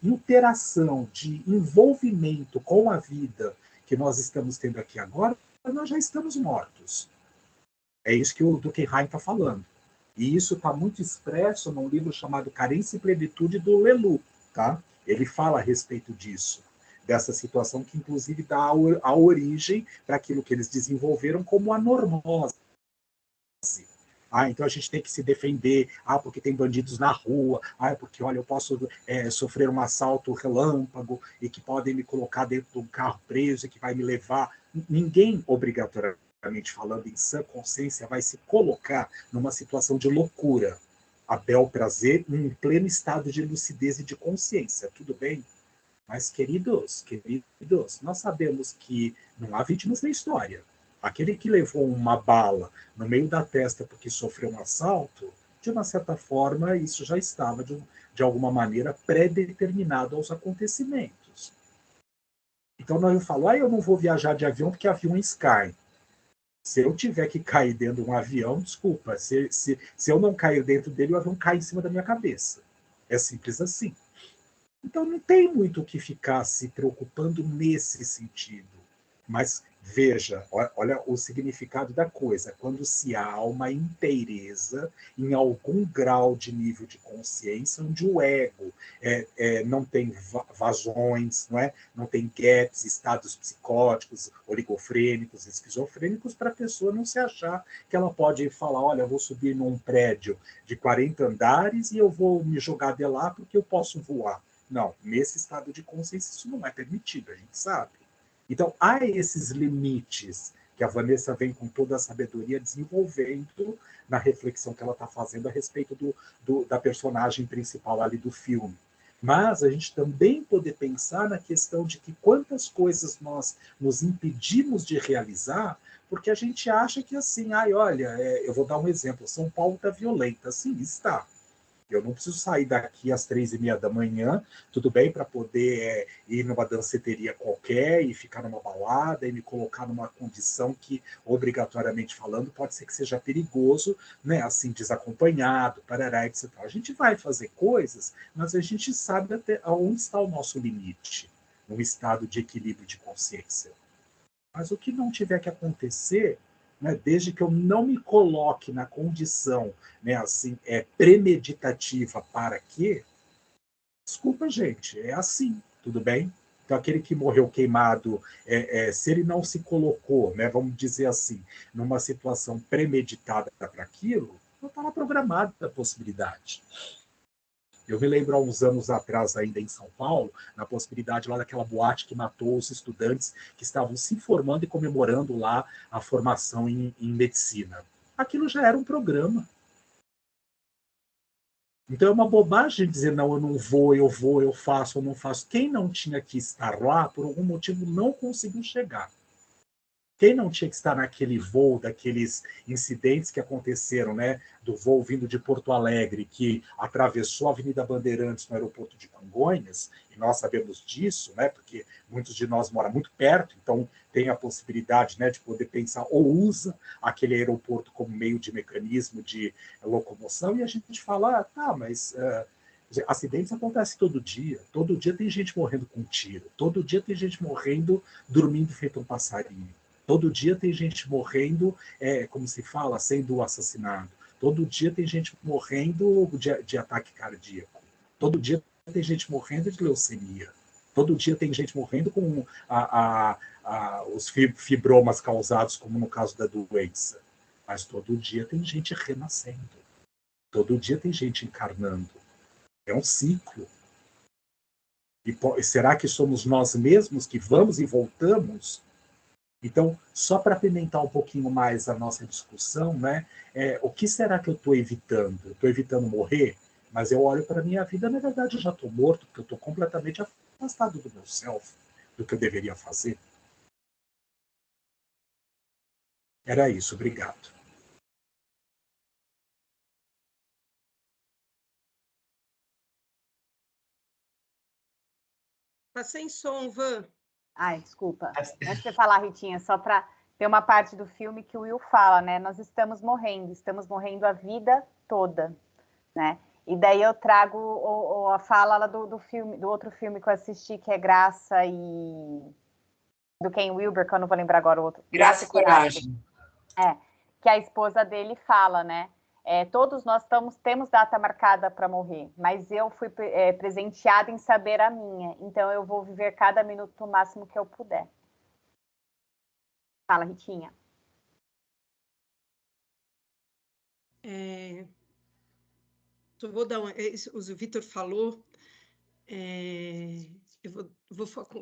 interação, de envolvimento com a vida que nós estamos tendo aqui agora, nós já estamos mortos. É isso que o Durkheim está falando. E isso está muito expresso num livro chamado Carência e Plenitude, do Leloup. Tá? Ele fala a respeito disso, dessa situação que, inclusive, dá a origem para aquilo que eles desenvolveram como a normose. Então a gente tem que se defender, porque tem bandidos na rua, porque, olha, eu posso sofrer um assalto relâmpago e que podem me colocar dentro de um carro preso e que vai me levar. Ninguém, obrigatoriamente falando, em sã consciência, vai se colocar numa situação de loucura, a bel prazer, em pleno estado de lucidez e de consciência, tudo bem? Mas, queridos, nós sabemos que não há vítimas na história. Aquele que levou uma bala no meio da testa porque sofreu um assalto, de uma certa forma, isso já estava, de alguma maneira, pré-determinado aos acontecimentos. Então, eu falo, eu não vou viajar de avião porque aviões caem. Se eu tiver que cair dentro de um avião, desculpa, se eu não cair dentro dele, o avião cai em cima da minha cabeça. É simples assim. Então, não tem muito o que ficar se preocupando nesse sentido. Mas veja, olha o significado da coisa. Quando se há uma inteireza em algum grau de nível de consciência, onde o ego não tem vazões, não tem gaps, estados psicóticos, oligofrênicos, esquizofrênicos, para a pessoa não se achar que ela pode falar, olha, eu vou subir num prédio de 40 andares e eu vou me jogar de lá porque eu posso voar. Não, nesse estado de consciência isso não é permitido, a gente sabe. Então, há esses limites que a Vanessa vem com toda a sabedoria desenvolvendo na reflexão que ela está fazendo a respeito da personagem principal ali do filme. Mas a gente também poder pensar na questão de que quantas coisas nós nos impedimos de realizar porque a gente acha que assim, ai, olha, eu vou dar um exemplo, São Paulo está violenta. Sim, está. Eu não preciso sair daqui às 3h30 da manhã, tudo bem, para poder ir numa danceteria qualquer e ficar numa balada e me colocar numa condição que, obrigatoriamente falando, pode ser que seja perigoso, né? Assim, desacompanhado, parará, etc. A gente vai fazer coisas, mas a gente sabe até onde está o nosso limite, num estado de equilíbrio de consciência. Mas o que não tiver que acontecer, né, desde que eu não me coloque na condição, né, assim, premeditativa para que, desculpa, gente, é assim, tudo bem? Então, aquele que morreu queimado, se ele não se colocou, né, vamos dizer assim, numa situação premeditada para aquilo, não estava programada a possibilidade. Eu me lembro há uns anos atrás, ainda em São Paulo, na possibilidade lá daquela boate que matou os estudantes que estavam se formando e comemorando lá a formação em medicina. Aquilo já era um programa. Então é uma bobagem dizer, não, eu não vou, eu faço, eu não faço. Quem não tinha que estar lá, por algum motivo, não conseguiu chegar. Quem não tinha que estar naquele voo, daqueles incidentes que aconteceram, né, do voo vindo de Porto Alegre, que atravessou a Avenida Bandeirantes no aeroporto de Congonhas, e nós sabemos disso, né, porque muitos de nós moram muito perto, então tem a possibilidade, né, de poder pensar, ou usa aquele aeroporto como meio de mecanismo de locomoção, e a gente fala, tá, mas acidentes acontecem todo dia tem gente morrendo com tiro, todo dia tem gente morrendo dormindo feito um passarinho. Todo dia tem gente morrendo, como se fala, sendo assassinado. Todo dia tem gente morrendo de ataque cardíaco. Todo dia tem gente morrendo de leucemia. Todo dia tem gente morrendo com os fibromas causados, como no caso da doença. Mas todo dia tem gente renascendo. Todo dia tem gente encarnando. É um ciclo. E será que somos nós mesmos que vamos e voltamos? Então, só para apimentar um pouquinho mais a nossa discussão, né? O que será que eu estou evitando? Eu estou evitando morrer? Mas eu olho para a minha vida, na verdade, eu já estou morto, porque eu estou completamente afastado do meu self, do que eu deveria fazer. Era isso, obrigado. Tá sem som, Van. Ai, desculpa. Antes de você falar, Ritinha, só para ter uma parte do filme que o Will fala, né? Nós estamos morrendo a vida toda, né? E daí eu trago a fala lá do filme, do outro filme que eu assisti, que é Graça e do Ken Wilber, que eu não vou lembrar agora o outro. Graça e Coragem. Que a esposa dele fala, né? Todos nós temos data marcada para morrer, mas eu fui presenteada em saber a minha, então eu vou viver cada minuto o máximo que eu puder. Fala, Ritinha. Eu vou dar o Vitor falou, eu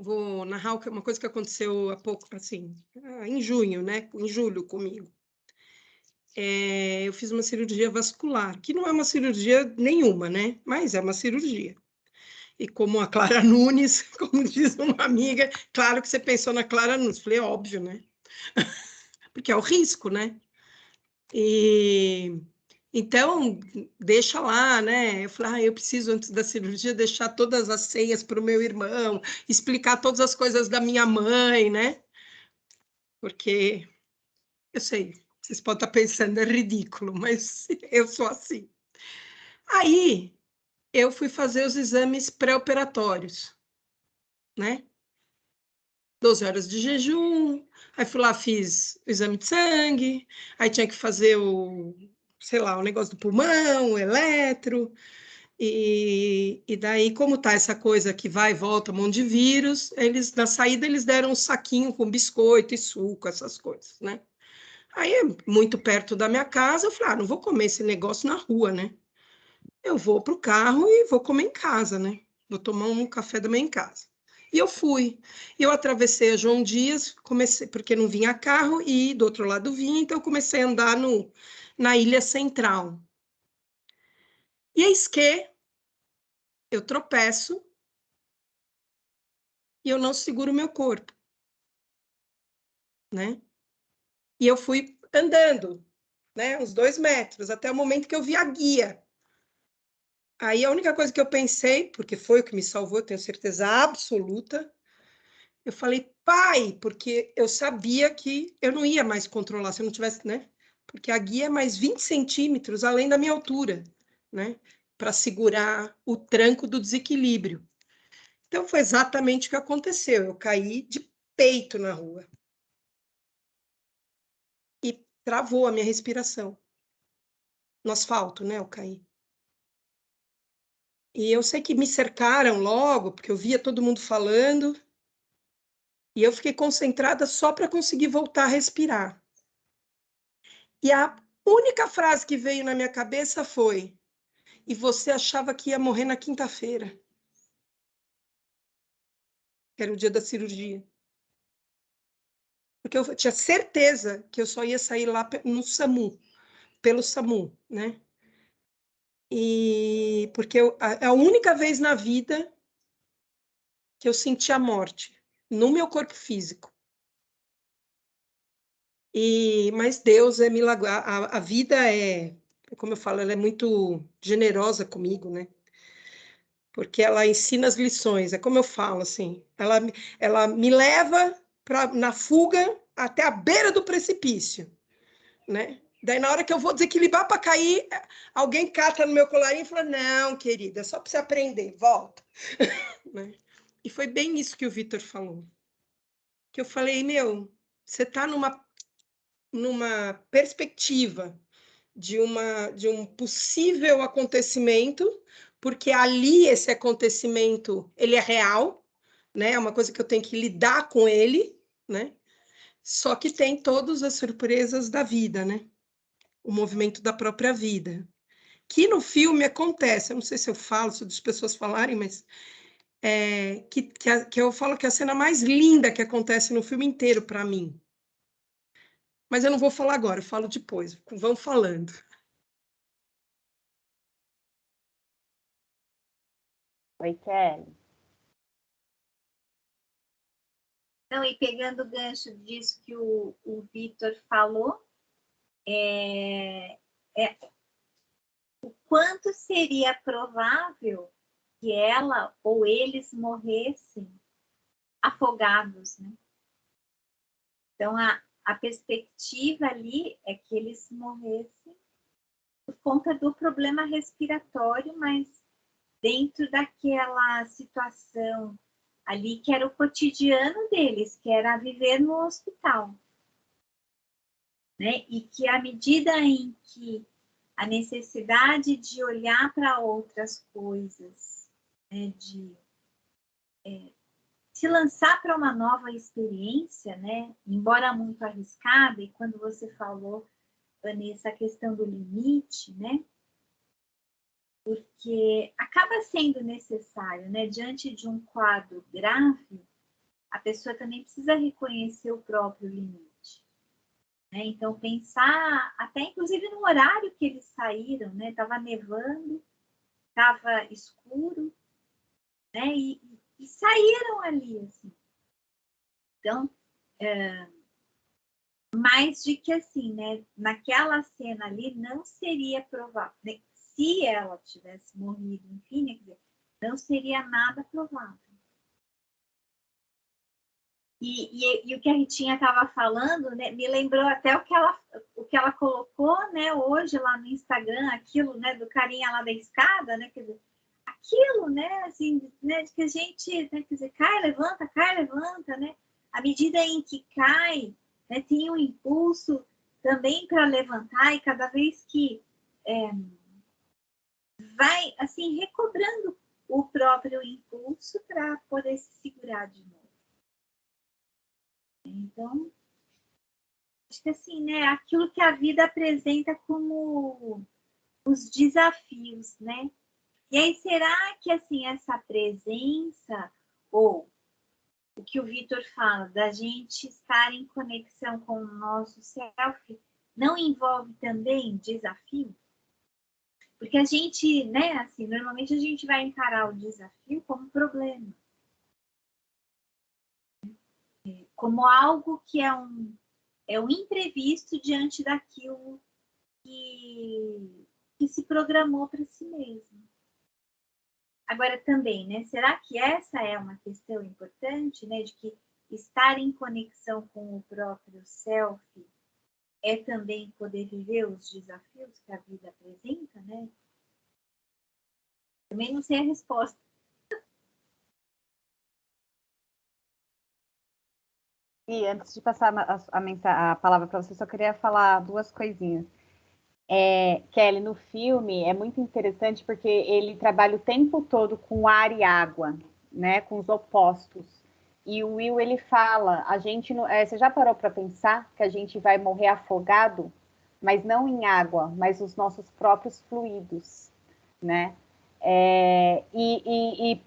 vou narrar uma coisa que aconteceu há pouco, assim, em junho, né? Em julho comigo. Eu fiz uma cirurgia vascular, que não é uma cirurgia nenhuma, né? Mas é uma cirurgia. E como a Clara Nunes, como diz uma amiga, claro que você pensou na Clara Nunes. Falei, óbvio, né? Porque é o risco, né? Então, deixa lá, né? Eu falei, eu preciso, antes da cirurgia, deixar todas as senhas para o meu irmão, explicar todas as coisas da minha mãe, né? Porque, eu sei, vocês podem estar pensando, é ridículo, mas eu sou assim. Aí, eu fui fazer os exames pré-operatórios, né? 12 horas de jejum, aí fui lá, fiz o exame de sangue, aí tinha que fazer o negócio do pulmão, o eletro, e daí, como tá essa coisa que vai e volta, um monte de vírus, na saída eles deram um saquinho com biscoito e suco, essas coisas, né? Aí, muito perto da minha casa, eu falei, não vou comer esse negócio na rua, né? Eu vou pro carro e vou comer em casa, né? Vou tomar um café da manhã em casa. E eu fui. Eu atravessei a João Dias, comecei, porque não vinha carro, e do outro lado vinha, então eu comecei a andar na Ilha Central. E eis que eu tropeço e eu não seguro o meu corpo, né? E eu fui andando, né, uns 2 metros, até o momento que eu vi a guia. Aí a única coisa que eu pensei, porque foi o que me salvou, eu tenho certeza absoluta, eu falei, pai, porque eu sabia que eu não ia mais controlar se eu não tivesse, né? Porque a guia é mais 20 centímetros além da minha altura, né? Para segurar o tranco do desequilíbrio. Então foi exatamente o que aconteceu. Eu caí de peito na rua. E travou a minha respiração. No asfalto, né? Eu caí. E eu sei que me cercaram logo, porque eu via todo mundo falando. E eu fiquei concentrada só para conseguir voltar a respirar. E a única frase que veio na minha cabeça foi: e você achava que ia morrer na quinta-feira, que era o dia da cirurgia. Porque eu tinha certeza que eu só ia sair lá no SAMU, pelo SAMU, né? E porque é a única vez na vida que eu senti a morte no meu corpo físico. Mas Deus é milagroso. A vida como eu falo, ela é muito generosa comigo, né? Porque ela ensina as lições. É como eu falo, assim, ela me leva na fuga até a beira do precipício, né? Daí, na hora que eu vou desequilibrar para cair, alguém cata no meu colarinho e fala: não, querida, é só para você aprender, volta. Né? E foi bem isso que o Vitor falou. Que eu falei, meu, você está numa perspectiva de um possível acontecimento, porque ali esse acontecimento ele é real, né? É uma coisa que eu tenho que lidar com ele, né? Só que tem todas as surpresas da vida, né? O movimento da própria vida. Que no filme acontece, eu não sei se eu falo, se as pessoas falarem, mas que eu falo que é a cena mais linda que acontece no filme inteiro para mim. Mas eu não vou falar agora, eu falo depois. Vão falando. Oi, Kelly. Não, e pegando o gancho disso que o Vitor falou, o quanto seria provável que ela ou eles morressem afogados, né? Então, a perspectiva ali é que eles morressem por conta do problema respiratório, mas dentro daquela situação ali que era o cotidiano deles, que era viver no hospital. Né? E que à medida em que a necessidade de olhar para outras coisas, né, de se lançar para uma nova experiência, né, embora muito arriscada, e quando você falou, Vanessa, a questão do limite, né, porque acaba sendo necessário, né, diante de um quadro grave, a pessoa também precisa reconhecer o próprio limite. Né? Então, pensar até inclusive no horário que eles saíram, né? Estava nevando, estava escuro, né? E saíram ali, assim. Então, mais de que assim, né? Naquela cena ali não seria provável, né? Se ela tivesse morrido, enfim, né? Quer dizer, não seria nada provável. E o que a Ritinha estava falando, né, me lembrou até o que ela colocou, né, hoje lá no Instagram, aquilo, né, do carinha lá da escada, né, quer dizer, aquilo, né, assim, né, que a gente, né, quer dizer, cai, levanta, né, à medida em que cai, né, tem um impulso também para levantar e cada vez que vai, assim, recobrando o próprio impulso para poder se segurar de novo. Então, acho que assim, né, aquilo que a vida apresenta como os desafios, né? E aí, será que, assim, essa presença, ou o que o Vitor fala, da gente estar em conexão com o nosso self, não envolve também desafio? Porque a gente, né, assim, normalmente a gente vai encarar o desafio como problema. Como algo que é um imprevisto diante daquilo que se programou para si mesmo. Agora também, né, será que essa é uma questão importante, né, de que estar em conexão com o próprio self é também poder viver os desafios que a vida apresenta, né? Também não sei a resposta. E antes de passar a palavra para você, só queria falar duas coisinhas. Kelly, no filme é muito interessante porque ele trabalha o tempo todo com ar e água, né, com os opostos. E o Will, ele fala, a gente você já parou para pensar que a gente vai morrer afogado, mas não em água, mas os nossos próprios fluidos, né? E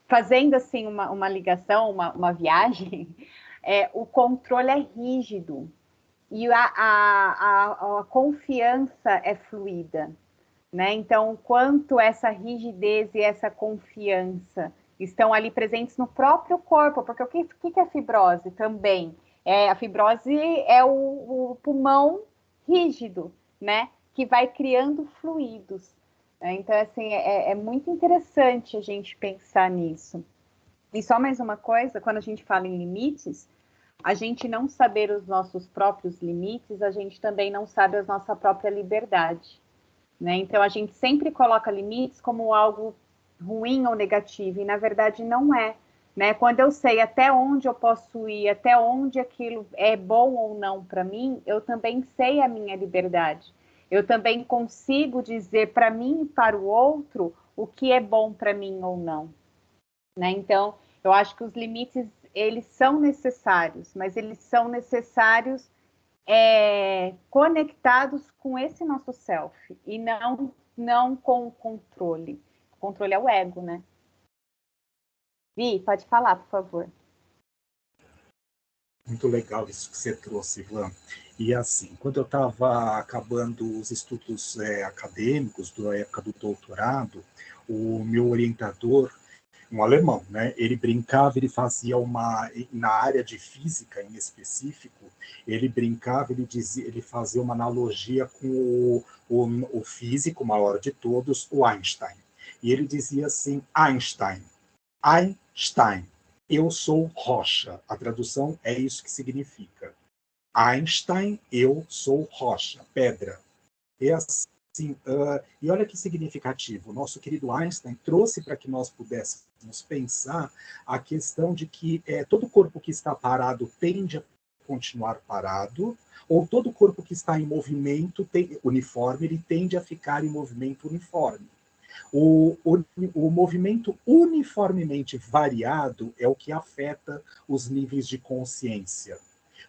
fazendo assim uma ligação, uma viagem, o controle é rígido. E a confiança é fluida, né? Então, quanto essa rigidez e essa confiança estão ali presentes no próprio corpo, porque o que é fibrose também? A fibrose é o pulmão rígido, né? Que vai criando fluidos. Né? Então, assim, é muito interessante a gente pensar nisso. E só mais uma coisa, quando a gente fala em limites, a gente não saber os nossos próprios limites, a gente também não sabe a nossa própria liberdade, né? Então, a gente sempre coloca limites como algo ruim ou negativo, e na verdade não é, né? Quando eu sei até onde eu posso ir, até onde aquilo é bom ou não para mim, eu também sei a minha liberdade. Eu também consigo dizer para mim e para o outro o que é bom para mim ou não, né? Então, eu acho que os limites, eles são necessários, mas eles são necessários conectados com esse nosso self e não com o controle. O controle é o ego, né? Vi, pode falar, por favor. Muito legal isso que você trouxe, Ivan. E assim, quando eu estava acabando os estudos acadêmicos da época do doutorado, o meu orientador, um alemão, né? Ele brincava, ele fazia na área de física em específico, ele brincava, ele fazia uma analogia com o físico maior de todos, o Einstein. E ele dizia assim, Einstein, eu sou rocha. A tradução é isso que significa. Einstein, eu sou rocha, pedra. É assim. E olha que significativo, o nosso querido Einstein trouxe para que nós pudéssemos pensar a questão de que todo corpo que está parado tende a continuar parado, ou todo corpo que está em movimento uniforme, ele tende a ficar em movimento uniforme. O movimento uniformemente variado é o que afeta os níveis de consciência.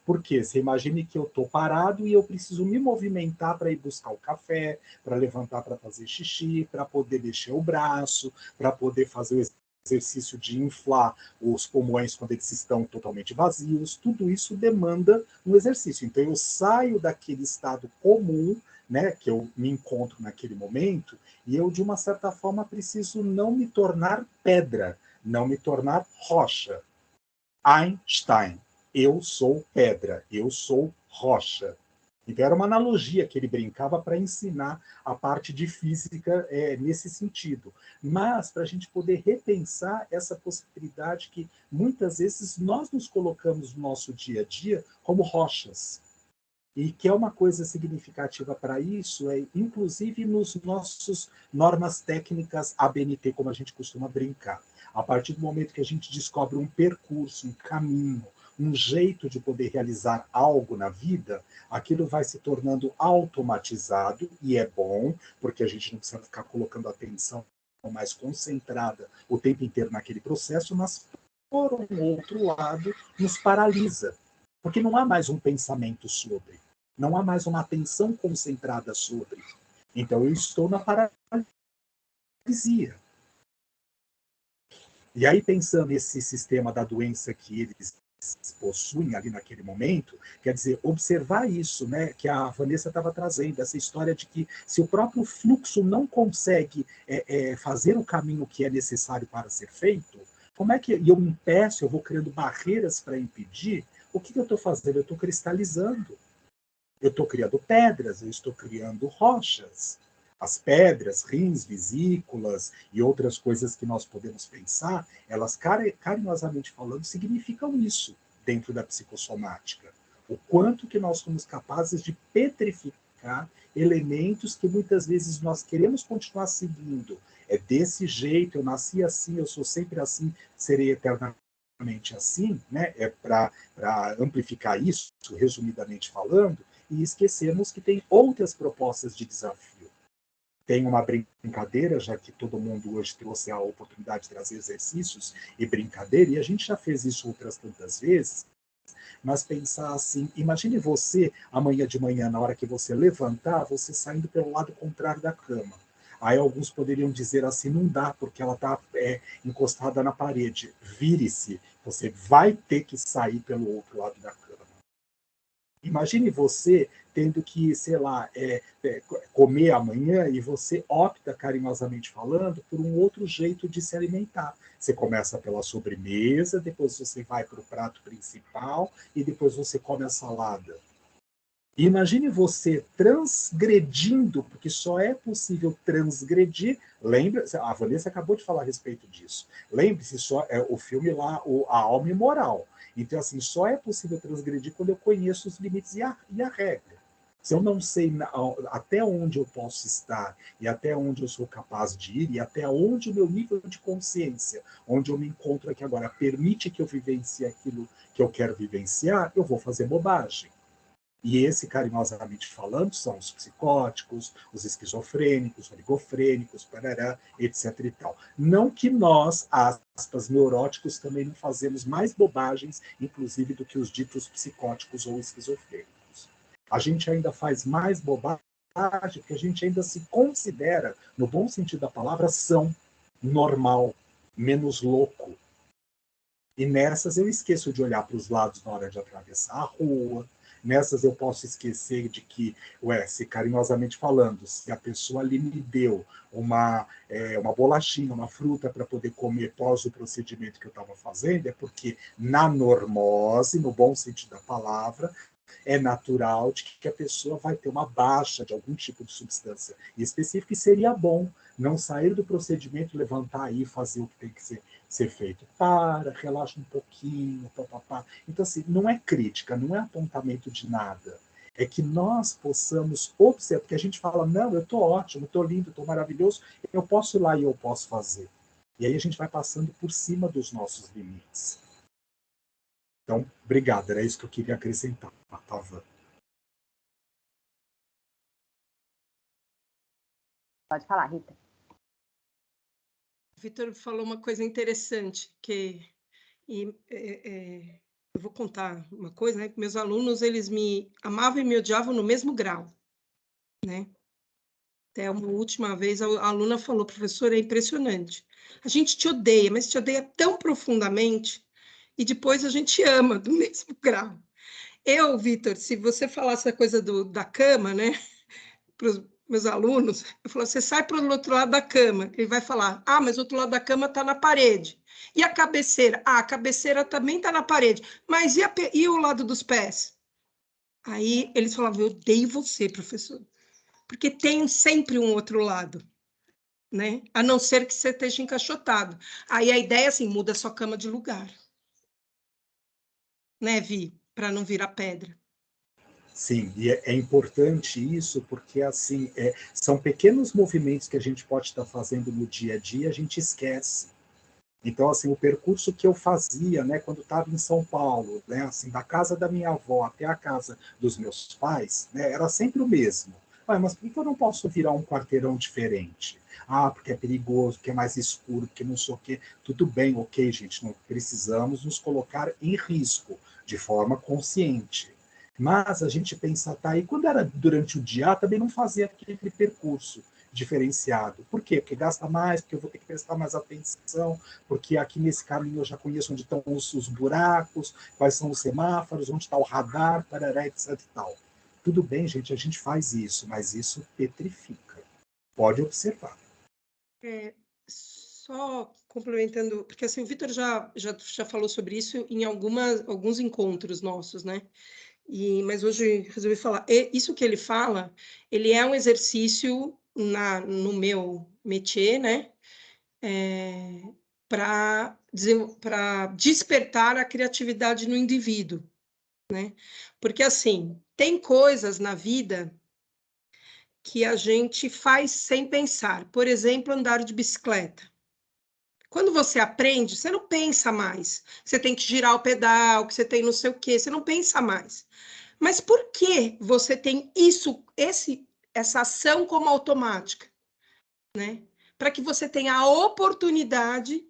Porque você imagine que eu estou parado e eu preciso me movimentar para ir buscar o café, para levantar para fazer xixi, para poder mexer o braço, para poder fazer o exercício de inflar os pulmões quando eles estão totalmente vazios. Tudo isso demanda um exercício. Então eu saio daquele estado comum, né, que eu me encontro naquele momento, e eu, de uma certa forma, preciso não me tornar pedra, não me tornar rocha. Einstein. Eu sou pedra, eu sou rocha. Então, era uma analogia que ele brincava para ensinar a parte de física nesse sentido. Mas, para a gente poder repensar essa possibilidade que, muitas vezes, nós nos colocamos no nosso dia a dia como rochas. E que é uma coisa significativa para isso, inclusive nos nossos normas técnicas ABNT, como a gente costuma brincar. A partir do momento que a gente descobre um percurso, um caminho, um jeito de poder realizar algo na vida, aquilo vai se tornando automatizado, e é bom, porque a gente não precisa ficar colocando atenção mais concentrada o tempo inteiro naquele processo, mas, por um outro lado, nos paralisa, porque não há mais um pensamento sobre, não há mais uma atenção concentrada sobre. Então, eu estou na paralisia. E aí, pensando nesse sistema da doença que eles possuem ali naquele momento, quer dizer, observar isso, né, que a Vanessa estava trazendo, essa história de que se o próprio fluxo não consegue fazer o caminho que é necessário para ser feito, como é que eu me impeço, eu vou criando barreiras para impedir? O que eu estou fazendo? Eu estou cristalizando. Eu estou criando pedras, eu estou criando rochas. As pedras, rins, vesículas e outras coisas que nós podemos pensar, elas, carinhosamente falando, significam isso dentro da psicossomática. O quanto que nós somos capazes de petrificar elementos que muitas vezes nós queremos continuar seguindo. É desse jeito, eu nasci assim, eu sou sempre assim, serei eternamente assim, né? É para amplificar isso, resumidamente falando, e esquecermos que tem outras propostas de desafio. Tem uma brincadeira, já que todo mundo hoje trouxe a oportunidade de trazer exercícios e brincadeira, e a gente já fez isso outras tantas vezes, mas pensar assim, imagine você, amanhã de manhã, na hora que você levantar, você saindo pelo lado contrário da cama. Aí alguns poderiam dizer assim, não dá, porque ela está encostada na parede. Vire-se, você vai ter que sair pelo outro lado da cama. Imagine você tendo que, sei lá, comer amanhã e você opta, carinhosamente falando, por um outro jeito de se alimentar. Você começa pela sobremesa, depois você vai para o prato principal e depois você come a salada. Imagine você transgredindo, porque só é possível transgredir. Lembra, a Vanessa acabou de falar a respeito disso. Lembre-se, o filme lá, A Alma Imoral. Então, assim, só é possível transgredir quando eu conheço os limites e a regra. Se eu não sei até onde eu posso estar e até onde eu sou capaz de ir e até onde o meu nível de consciência, onde eu me encontro aqui agora, permite que eu vivencie aquilo que eu quero vivenciar, eu vou fazer bobagem. E esse, carinhosamente falando, são os psicóticos, os esquizofrênicos, oligofrênicos, parará, etc. e tal. Não que nós, aspas, neuróticos, também não fazemos mais bobagens, inclusive, do que os ditos psicóticos ou esquizofrênicos. A gente ainda faz mais bobagem porque a gente ainda se considera, no bom sentido da palavra, são, normal, menos louco. E nessas eu esqueço de olhar para os lados na hora de atravessar a rua. Nessas eu posso esquecer de que, se carinhosamente falando, se a pessoa ali me deu uma bolachinha, uma fruta para poder comer pós o procedimento que eu estava fazendo, é porque na normose, no bom sentido da palavra, é natural de que a pessoa vai ter uma baixa de algum tipo de substância específica e seria bom não sair do procedimento, levantar aí e fazer o que tem que ser feito. Relaxa um pouquinho, papapá. Então, assim, não é crítica, não é apontamento de nada. É que nós possamos observar, porque a gente fala, não, eu estou ótimo, estou lindo, estou maravilhoso, eu posso ir lá e eu posso fazer. E aí a gente vai passando por cima dos nossos limites. Então, obrigado, era isso que eu queria acrescentar, Tava. Pode falar, Rita. O Vitor falou uma coisa interessante, eu vou contar uma coisa, né? Meus alunos, eles me amavam e me odiavam no mesmo grau, né? Até uma última vez, a aluna falou, professora, é impressionante. A gente te odeia, mas te odeia tão profundamente e depois a gente ama do mesmo grau. Vitor, se você falasse a coisa da cama, né? Para os meus alunos, eu falo, você sai para o outro lado da cama, ele vai falar, mas o outro lado da cama está na parede. E a cabeceira? A cabeceira também está na parede. Mas e o lado dos pés? Aí eles falavam, eu odeio você, professor. Porque tem sempre um outro lado, né? A não ser que você esteja encaixotado. Aí a ideia é assim, muda a sua cama de lugar. Né, Vi? Para não virar pedra. Sim, e é importante isso porque assim são pequenos movimentos que a gente pode estar fazendo no dia a dia, a gente esquece. Então, assim, o percurso que eu fazia, né, quando estava em São Paulo, né, assim, da casa da minha avó até a casa dos meus pais, né, era sempre o mesmo. Mas por que eu não posso virar um quarteirão diferente? Porque é perigoso, porque é mais escuro, porque não sei o quê. Tudo bem, ok, gente, não precisamos nos colocar em risco de forma consciente. Mas a gente pensa, e quando era durante o dia, também não fazia aquele percurso diferenciado. Por quê? Porque gasta mais, porque eu vou ter que prestar mais atenção, porque aqui nesse caminho eu já conheço onde estão os buracos, quais são os semáforos, onde está o radar, parará, etc e tal. Tudo bem, gente, a gente faz isso, mas isso petrifica. Pode observar. Só complementando, porque assim, o Vitor já falou sobre isso em alguns encontros nossos, né? Mas hoje resolvi falar. Isso que ele fala, ele é um exercício no meu métier, né? Para despertar a criatividade no indivíduo, né? Porque, assim, tem coisas na vida que a gente faz sem pensar. Por exemplo, andar de bicicleta. Quando você aprende, você não pensa mais. Você tem que girar o pedal, que você tem não sei o quê, você não pensa mais. Mas por que você tem essa ação como automática, né? Para que você tenha a oportunidade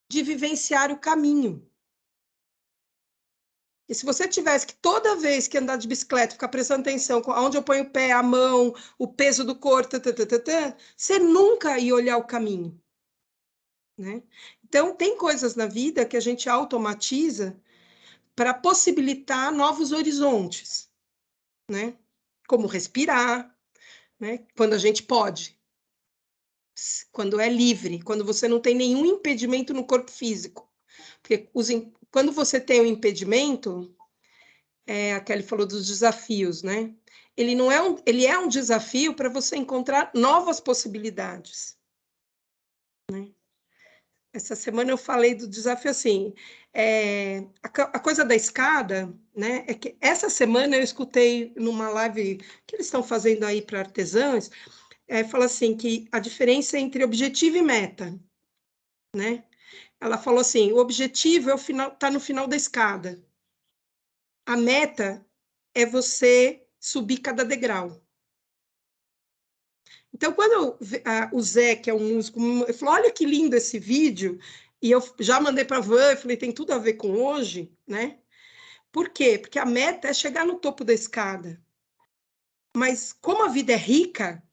de vivenciar o caminho. E se você tivesse que toda vez que andar de bicicleta, ficar prestando atenção onde eu ponho o pé, a mão, o peso do corpo, você nunca ia olhar o caminho, né? Então, tem coisas na vida que a gente automatiza para possibilitar novos horizontes, né? Como respirar, né? Quando a gente pode, quando é livre, quando você não tem nenhum impedimento no corpo físico. Porque quando você tem um impedimento, a Kelly falou dos desafios, né? Ele é um desafio para você encontrar novas possibilidades, né? Essa semana eu falei do desafio assim, a coisa da escada, né? É que essa semana eu escutei numa live que eles estão fazendo aí para artesãs, fala assim que a diferença entre objetivo e meta, né? Ela falou assim, o objetivo tá no final da escada. A meta é você subir cada degrau. Então, quando o Zé, que é um músico, falou, olha que lindo esse vídeo, e eu já mandei para a Van, falei, tem tudo a ver com hoje, né? Por quê? Porque a meta é chegar no topo da escada. Mas como a vida é rica,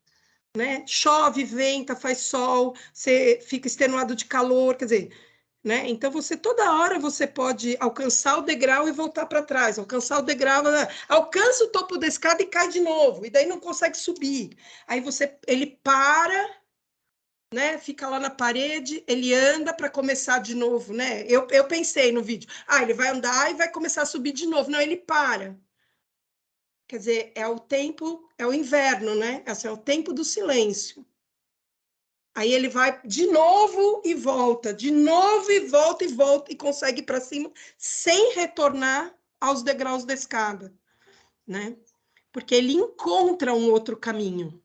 né? Chove, venta, faz sol, você fica extenuado de calor, quer dizer, né? Então, toda hora você pode alcançar o degrau e voltar para trás, alcançar o degrau, alcança o topo da escada e cai de novo, e daí não consegue subir. Aí ele para, né? Fica lá na parede, ele anda para começar de novo, né? Eu pensei no vídeo, ele vai andar e vai começar a subir de novo. Não, ele para. Quer dizer, é o inverno, né? Assim, é o tempo do silêncio. Aí ele vai de novo e volta, de novo e volta, e consegue ir para cima, sem retornar aos degraus da escada, né? Porque ele encontra um outro caminho,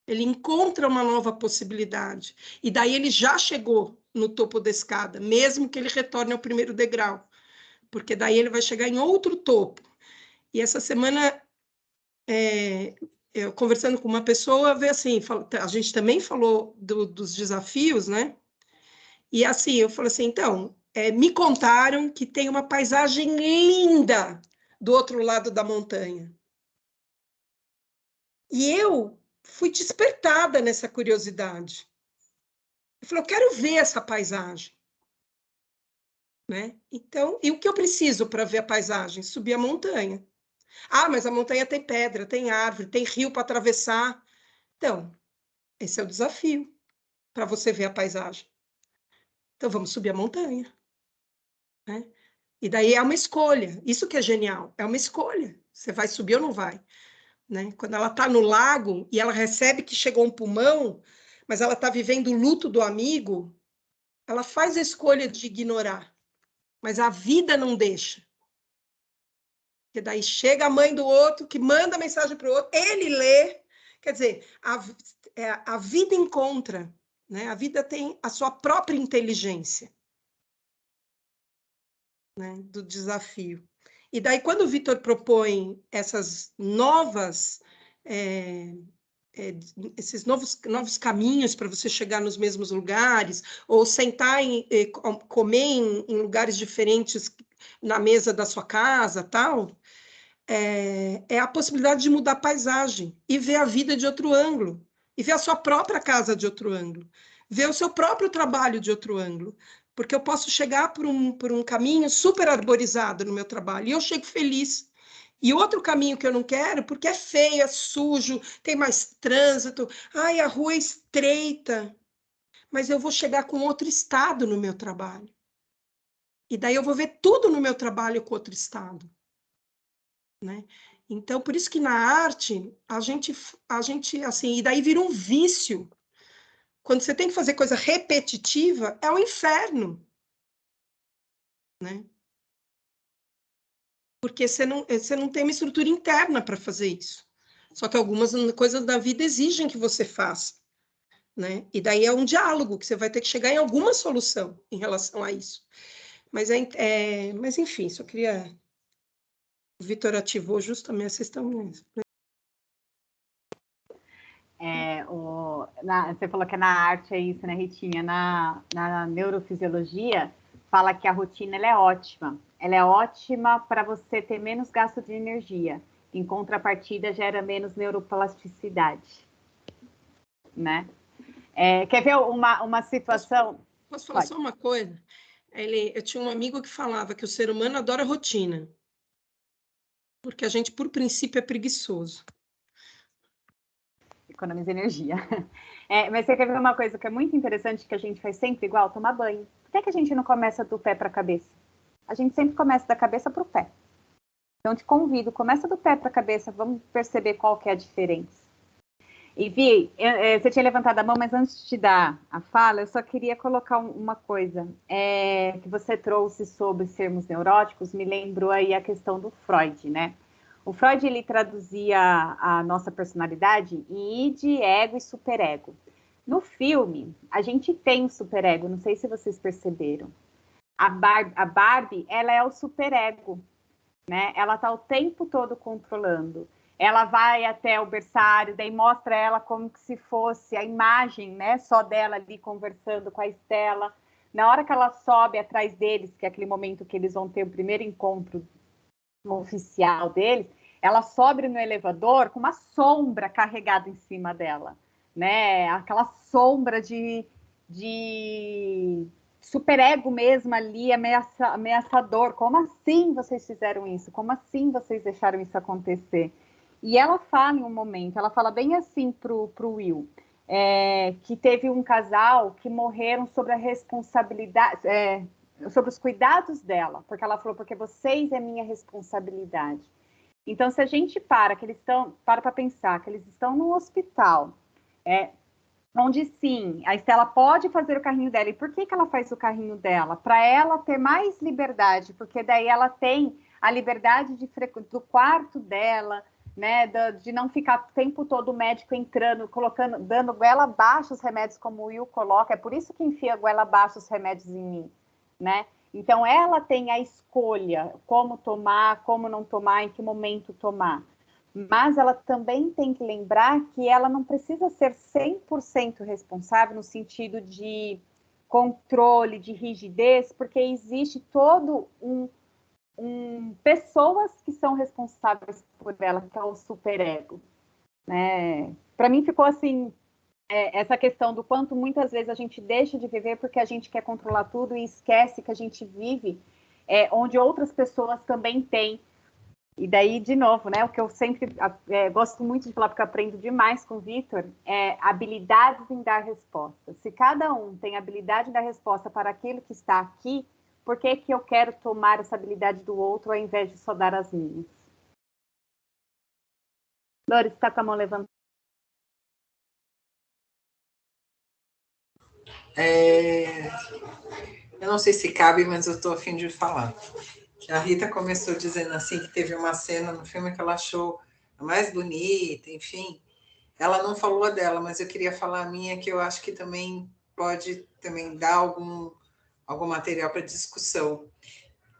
ele encontra uma nova possibilidade, e daí ele já chegou no topo da escada, mesmo que ele retorne ao primeiro degrau, porque daí ele vai chegar em outro topo. E essa semana, eu conversando com uma pessoa, veio assim, a gente também falou dos desafios, né? E assim, eu falei assim, então, me contaram que tem uma paisagem linda do outro lado da montanha. E eu fui despertada nessa curiosidade. Eu falei, eu quero ver essa paisagem, né? Então, e o que eu preciso para ver a paisagem? Subir a montanha. Mas a montanha tem pedra, tem árvore, tem rio para atravessar. Então, esse é o desafio para você ver a paisagem. Então, vamos subir a montanha, né? E daí é uma escolha. Isso que é genial, é uma escolha. Você vai subir ou não vai, né? Quando ela está no lago e ela recebe que chegou um pulmão, mas ela está vivendo o luto do amigo, ela faz a escolha de ignorar. Mas a vida não deixa. Porque daí chega a mãe do outro, que manda mensagem para o outro, ele lê. Quer dizer, a vida encontra, né? A vida tem a sua própria inteligência, né? Do desafio. E daí, quando o Vitor propõe essas novas, esses novos caminhos para você chegar nos mesmos lugares, ou sentar comer em lugares diferentes na mesa da sua casa, tal, é a possibilidade de mudar a paisagem e ver a vida de outro ângulo, e ver a sua própria casa de outro ângulo, ver o seu próprio trabalho de outro ângulo, porque eu posso chegar por um caminho super arborizado no meu trabalho, e eu chego feliz. E outro caminho que eu não quero, porque é feio, é sujo, tem mais trânsito, ai, a rua é estreita, mas eu vou chegar com outro estado no meu trabalho. E daí eu vou ver tudo no meu trabalho com outro estado, né? Então, por isso que na arte, a gente, assim, e daí vira um vício. Quando você tem que fazer coisa repetitiva, é um inferno, né? Porque você não tem uma estrutura interna para fazer isso. Só que algumas coisas da vida exigem que você faça, né? E daí é um diálogo, que você vai ter que chegar em alguma solução em relação a isso. Mas, mas enfim, só queria... O Vitor ativou justamente essa questão mesmo. Você falou que na arte é isso, né, Ritinha? Na neurofisiologia, fala que a rotina ela é ótima. Ela é ótima para você ter menos gasto de energia. Em contrapartida, gera menos neuroplasticidade. Né? Quer ver uma situação? Posso falar só uma coisa? Eu tinha um amigo que falava que o ser humano adora rotina. Porque a gente, por princípio, é preguiçoso. Economiza energia. Mas você quer ver uma coisa que é muito interessante, que a gente faz sempre igual? Tomar banho. Por que a gente não começa do pé para a cabeça? A gente sempre começa da cabeça para o pé. Então, te convido, começa do pé para a cabeça, vamos perceber qual que é a diferença. E Vi, você tinha levantado a mão, mas antes de te dar a fala, eu só queria colocar uma coisa. Que você trouxe sobre sermos neuróticos, me lembrou aí a questão do Freud, né? O Freud, ele traduzia a nossa personalidade em id, ego e superego. No filme, a gente tem o superego, não sei se vocês perceberam. A Barbie, ela é o superego, né? Ela tá o tempo todo controlando. Ela vai até o berçário, daí mostra ela como se fosse a imagem, né? Só dela ali conversando com a Estela. Na hora que ela sobe atrás deles, que é aquele momento que eles vão ter o primeiro encontro oficial deles, ela sobe no elevador com uma sombra carregada em cima dela, né? Aquela sombra de superego mesmo ali, ameaçador. Como assim vocês fizeram isso? Como assim vocês deixaram isso acontecer? E ela fala em um momento, ela fala bem assim pro Will, que teve um casal que morreram sobre a responsabilidade, sobre os cuidados dela, porque ela falou, porque vocês é minha responsabilidade. Então, se a gente para pensar que eles estão num hospital, onde sim, a Estela pode fazer o carrinho dela. E por que ela faz o carrinho dela? Para ela ter mais liberdade, porque daí ela tem a liberdade do quarto dela, né, de não ficar o tempo todo o médico entrando, dando goela abaixo os remédios, como o Will coloca. É por isso que enfia goela abaixo os remédios em mim, né? Então, ela tem a escolha, como tomar, como não tomar, em que momento tomar. Mas ela também tem que lembrar que ela não precisa ser 100% responsável no sentido de controle, de rigidez, porque existe todo pessoas que são responsáveis por ela, que é o superego. Né? Para mim ficou assim, essa questão do quanto muitas vezes a gente deixa de viver porque a gente quer controlar tudo e esquece que a gente vive onde outras pessoas também têm. E daí, de novo, né, o que eu sempre gosto muito de falar, porque eu aprendo demais com o Vitor, é habilidades em dar resposta. Se cada um tem habilidade em dar resposta para aquilo que está aqui, por que que eu quero tomar essa habilidade do outro ao invés de só dar as minhas? Loris, está com a mão levantada. Eu não sei se cabe, mas eu estou a fim de falar. A Rita começou dizendo assim que teve uma cena no filme que ela achou a mais bonita, enfim. Ela não falou a dela, mas eu queria falar a minha, que eu acho que também pode também dar algum material para discussão,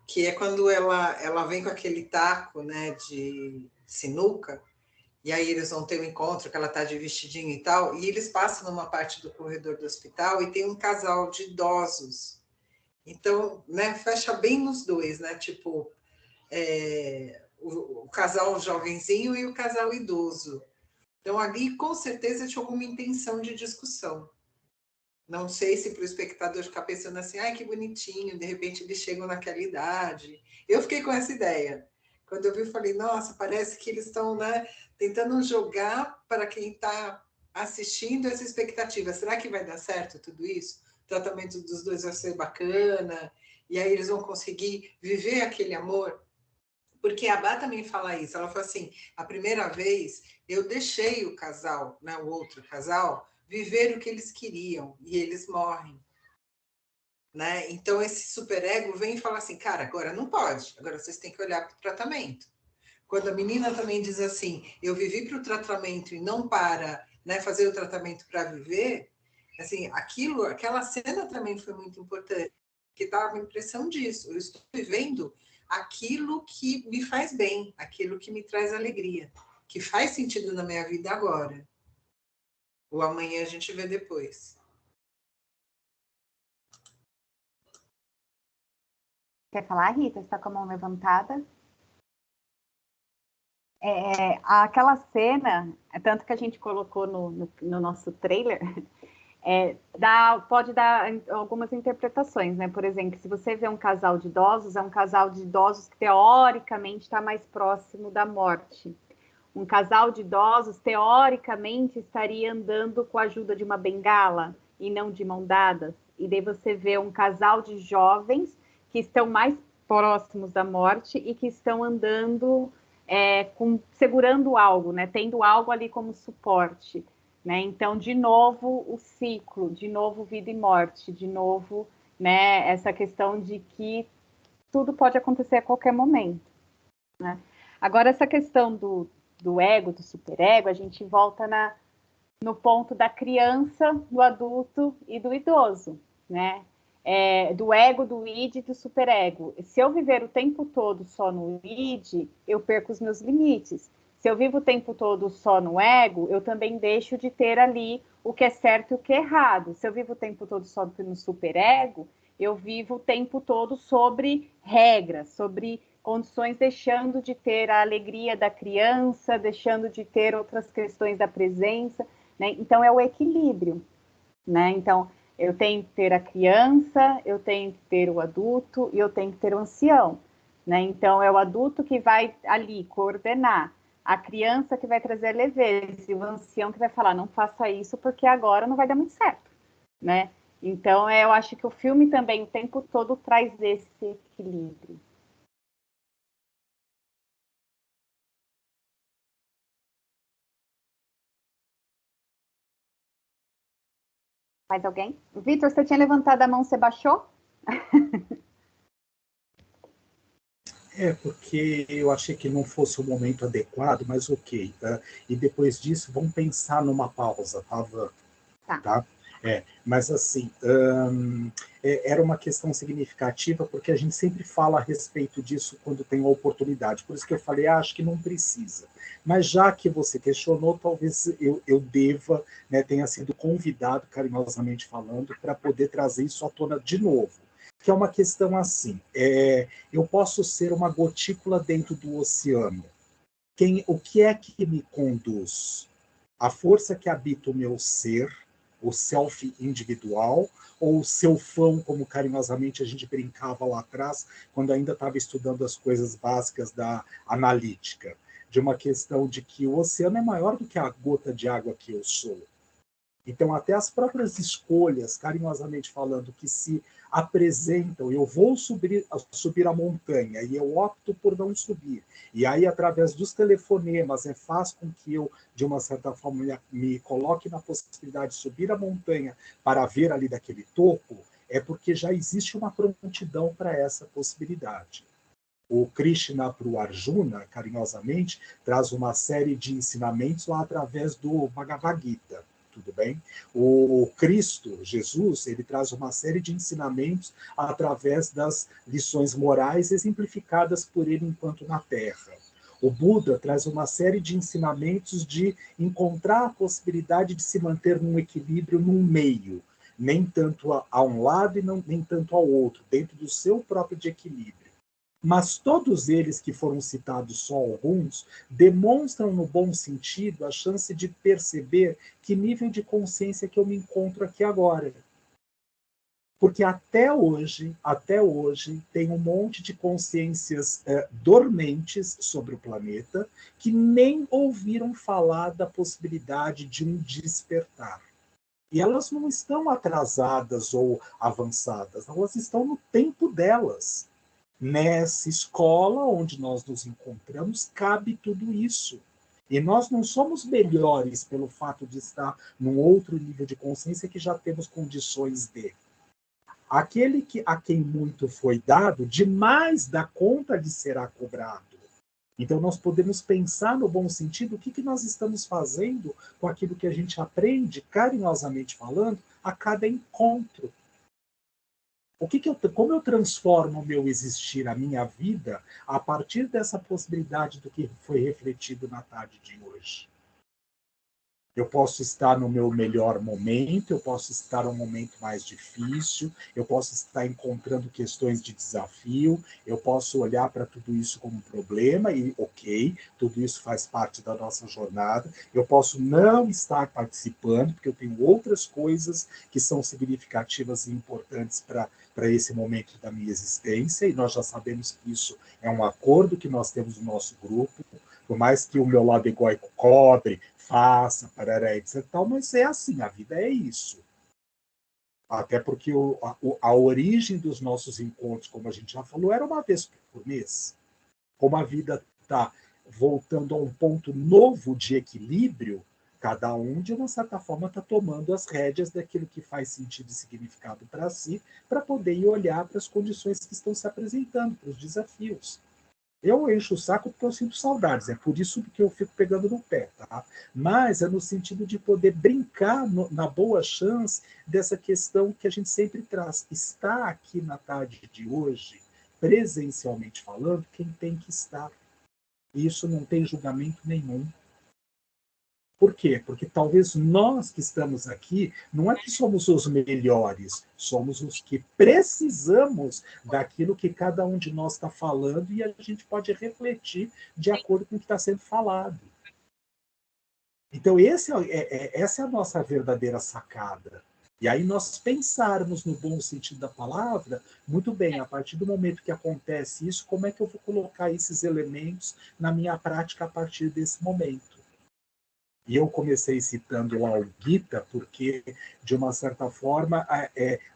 que é quando ela vem com aquele taco, né, de sinuca, e aí eles vão ter um encontro, que ela está de vestidinho e tal, e eles passam numa parte do corredor do hospital e tem um casal de idosos. Então, né, fecha bem nos dois, né? Tipo, o casal jovenzinho e o casal idoso. Então, ali, com certeza, tinha alguma intenção de discussão. Não sei se para o espectador ficar pensando assim, ai, que bonitinho, de repente eles chegam naquela idade. Eu fiquei com essa ideia. Quando eu vi, eu falei, nossa, parece que eles estão, né, tentando jogar para quem está assistindo essa expectativa. Será que vai dar certo tudo isso? O tratamento dos dois vai ser bacana? E aí eles vão conseguir viver aquele amor? Porque a Bá também fala isso. Ela fala assim, a primeira vez eu deixei o casal, né, o outro casal, viver o que eles queriam e eles morrem. Né? Então, esse superego vem e fala assim, cara, agora não pode, agora vocês têm que olhar para o tratamento. Quando a menina também diz assim, eu vivi para o tratamento e não para, né, fazer o tratamento para viver, assim, aquela cena também foi muito importante, que dava a impressão disso, eu estou vivendo aquilo que me faz bem, aquilo que me traz alegria, que faz sentido na minha vida agora. O amanhã a gente vê depois. Quer falar, Rita? Você está com a mão levantada? Aquela cena, tanto que a gente colocou no nosso trailer, pode dar algumas interpretações, né? Por exemplo, se você vê um casal de idosos, é um casal de idosos que teoricamente está mais próximo da morte. Um casal de idosos, teoricamente, estaria andando com a ajuda de uma bengala e não de mão dadas. E daí você vê um casal de jovens que estão mais próximos da morte e que estão andando segurando algo, né? Tendo algo ali como suporte. Né? Então, de novo, o ciclo, de novo, vida e morte, de novo, né, essa questão de que tudo pode acontecer a qualquer momento. Né? Agora, essa questão do ego, do superego, a gente volta no ponto da criança, do adulto e do idoso, né? Do ego, do id e do superego. Se eu viver o tempo todo só no id, eu perco os meus limites. Se eu vivo o tempo todo só no ego, eu também deixo de ter ali o que é certo e o que é errado. Se eu vivo o tempo todo só no superego, eu vivo o tempo todo sobre regras, sobre condições, deixando de ter a alegria da criança, deixando de ter outras questões da presença, né? Então, é o equilíbrio, né? Então, eu tenho que ter a criança, eu tenho que ter o adulto e eu tenho que ter o ancião, né? Então, é o adulto que vai ali coordenar, a criança que vai trazer leveza e o ancião que vai falar, não faça isso porque agora não vai dar muito certo, né? Então, eu acho que o filme também, o tempo todo, traz esse equilíbrio. Mais alguém? Vitor, você tinha levantado a mão, você baixou? Porque eu achei que não fosse o momento adequado, mas ok. Tá? E depois disso, vamos pensar numa pausa, tá, Van? Tá? Mas assim, era uma questão significativa, porque a gente sempre fala a respeito disso quando tem a oportunidade. Por isso que eu falei, acho que não precisa. Mas já que você questionou, talvez eu deva, né, tenha sido convidado, carinhosamente falando, para poder trazer isso à tona de novo. Que é uma questão assim, eu posso ser uma gotícula dentro do oceano. O que é que me conduz? A força que habita o meu ser, o self individual, ou o selfão, como carinhosamente a gente brincava lá atrás, quando ainda estava estudando as coisas básicas da analítica, de uma questão de que o oceano é maior do que a gota de água que eu sou. Então, até as próprias escolhas, carinhosamente falando, que se apresentam, eu vou subir a montanha e eu opto por não subir. E aí, através dos telefonemas, faz com que eu, de uma certa forma, me coloque na possibilidade de subir a montanha para ver ali daquele topo, é porque já existe uma prontidão para essa possibilidade. O Krishna para o Arjuna, carinhosamente, traz uma série de ensinamentos lá através do Bhagavad Gita. Tudo bem? O Cristo, Jesus, ele traz uma série de ensinamentos através das lições morais exemplificadas por ele enquanto na Terra. O Buda traz uma série de ensinamentos de encontrar a possibilidade de se manter num equilíbrio num meio, nem tanto a um lado e nem tanto ao outro, dentro do seu próprio de equilíbrio. Mas todos eles que foram citados, só alguns, demonstram no bom sentido a chance de perceber que nível de consciência que eu me encontro aqui agora. Porque até hoje, tem um monte de consciências dormentes sobre o planeta que nem ouviram falar da possibilidade de um despertar. E elas não estão atrasadas ou avançadas, elas estão no tempo delas. Nessa escola onde nós nos encontramos, cabe tudo isso. E nós não somos melhores pelo fato de estar num outro nível de consciência que já temos condições de. Aquele a quem muito foi dado, demais dá conta de será cobrado. Então, nós podemos pensar no bom sentido o que nós estamos fazendo com aquilo que a gente aprende, carinhosamente falando, a cada encontro. Como eu transformo o meu existir, a minha vida, a partir dessa possibilidade do que foi refletido na tarde de hoje? Eu posso estar no meu melhor momento, eu posso estar num momento mais difícil, eu posso estar encontrando questões de desafio, eu posso olhar para tudo isso como um problema e, ok, tudo isso faz parte da nossa jornada. Eu posso não estar participando, porque eu tenho outras coisas que são significativas e importantes para esse momento da minha existência, e nós já sabemos que isso é um acordo que nós temos no nosso grupo, por mais que o meu lado egóico cobre, faça, parará, etc. Mas é assim, a vida é isso. Até porque a origem dos nossos encontros, como a gente já falou, era uma vez por mês. Como a vida está voltando a um ponto novo de equilíbrio, cada um, de uma certa forma, está tomando as rédeas daquilo que faz sentido e significado para si, para poder ir olhar para as condições que estão se apresentando, para os desafios. Eu encho o saco porque eu sinto saudades, é por isso que eu fico pegando no pé, tá? Mas é no sentido de poder brincar na boa chance dessa questão que a gente sempre traz. Está aqui na tarde de hoje, presencialmente falando, quem tem que estar. E isso não tem julgamento nenhum. Por quê? Porque talvez nós que estamos aqui, não é que somos os melhores, somos os que precisamos daquilo que cada um de nós está falando e a gente pode refletir de acordo com o que está sendo falado. Então, essa é a nossa verdadeira sacada. E aí nós pensarmos no bom sentido da palavra, muito bem, a partir do momento que acontece isso, como é que eu vou colocar esses elementos na minha prática a partir desse momento? E eu comecei citando lá o Gita, porque, de uma certa forma,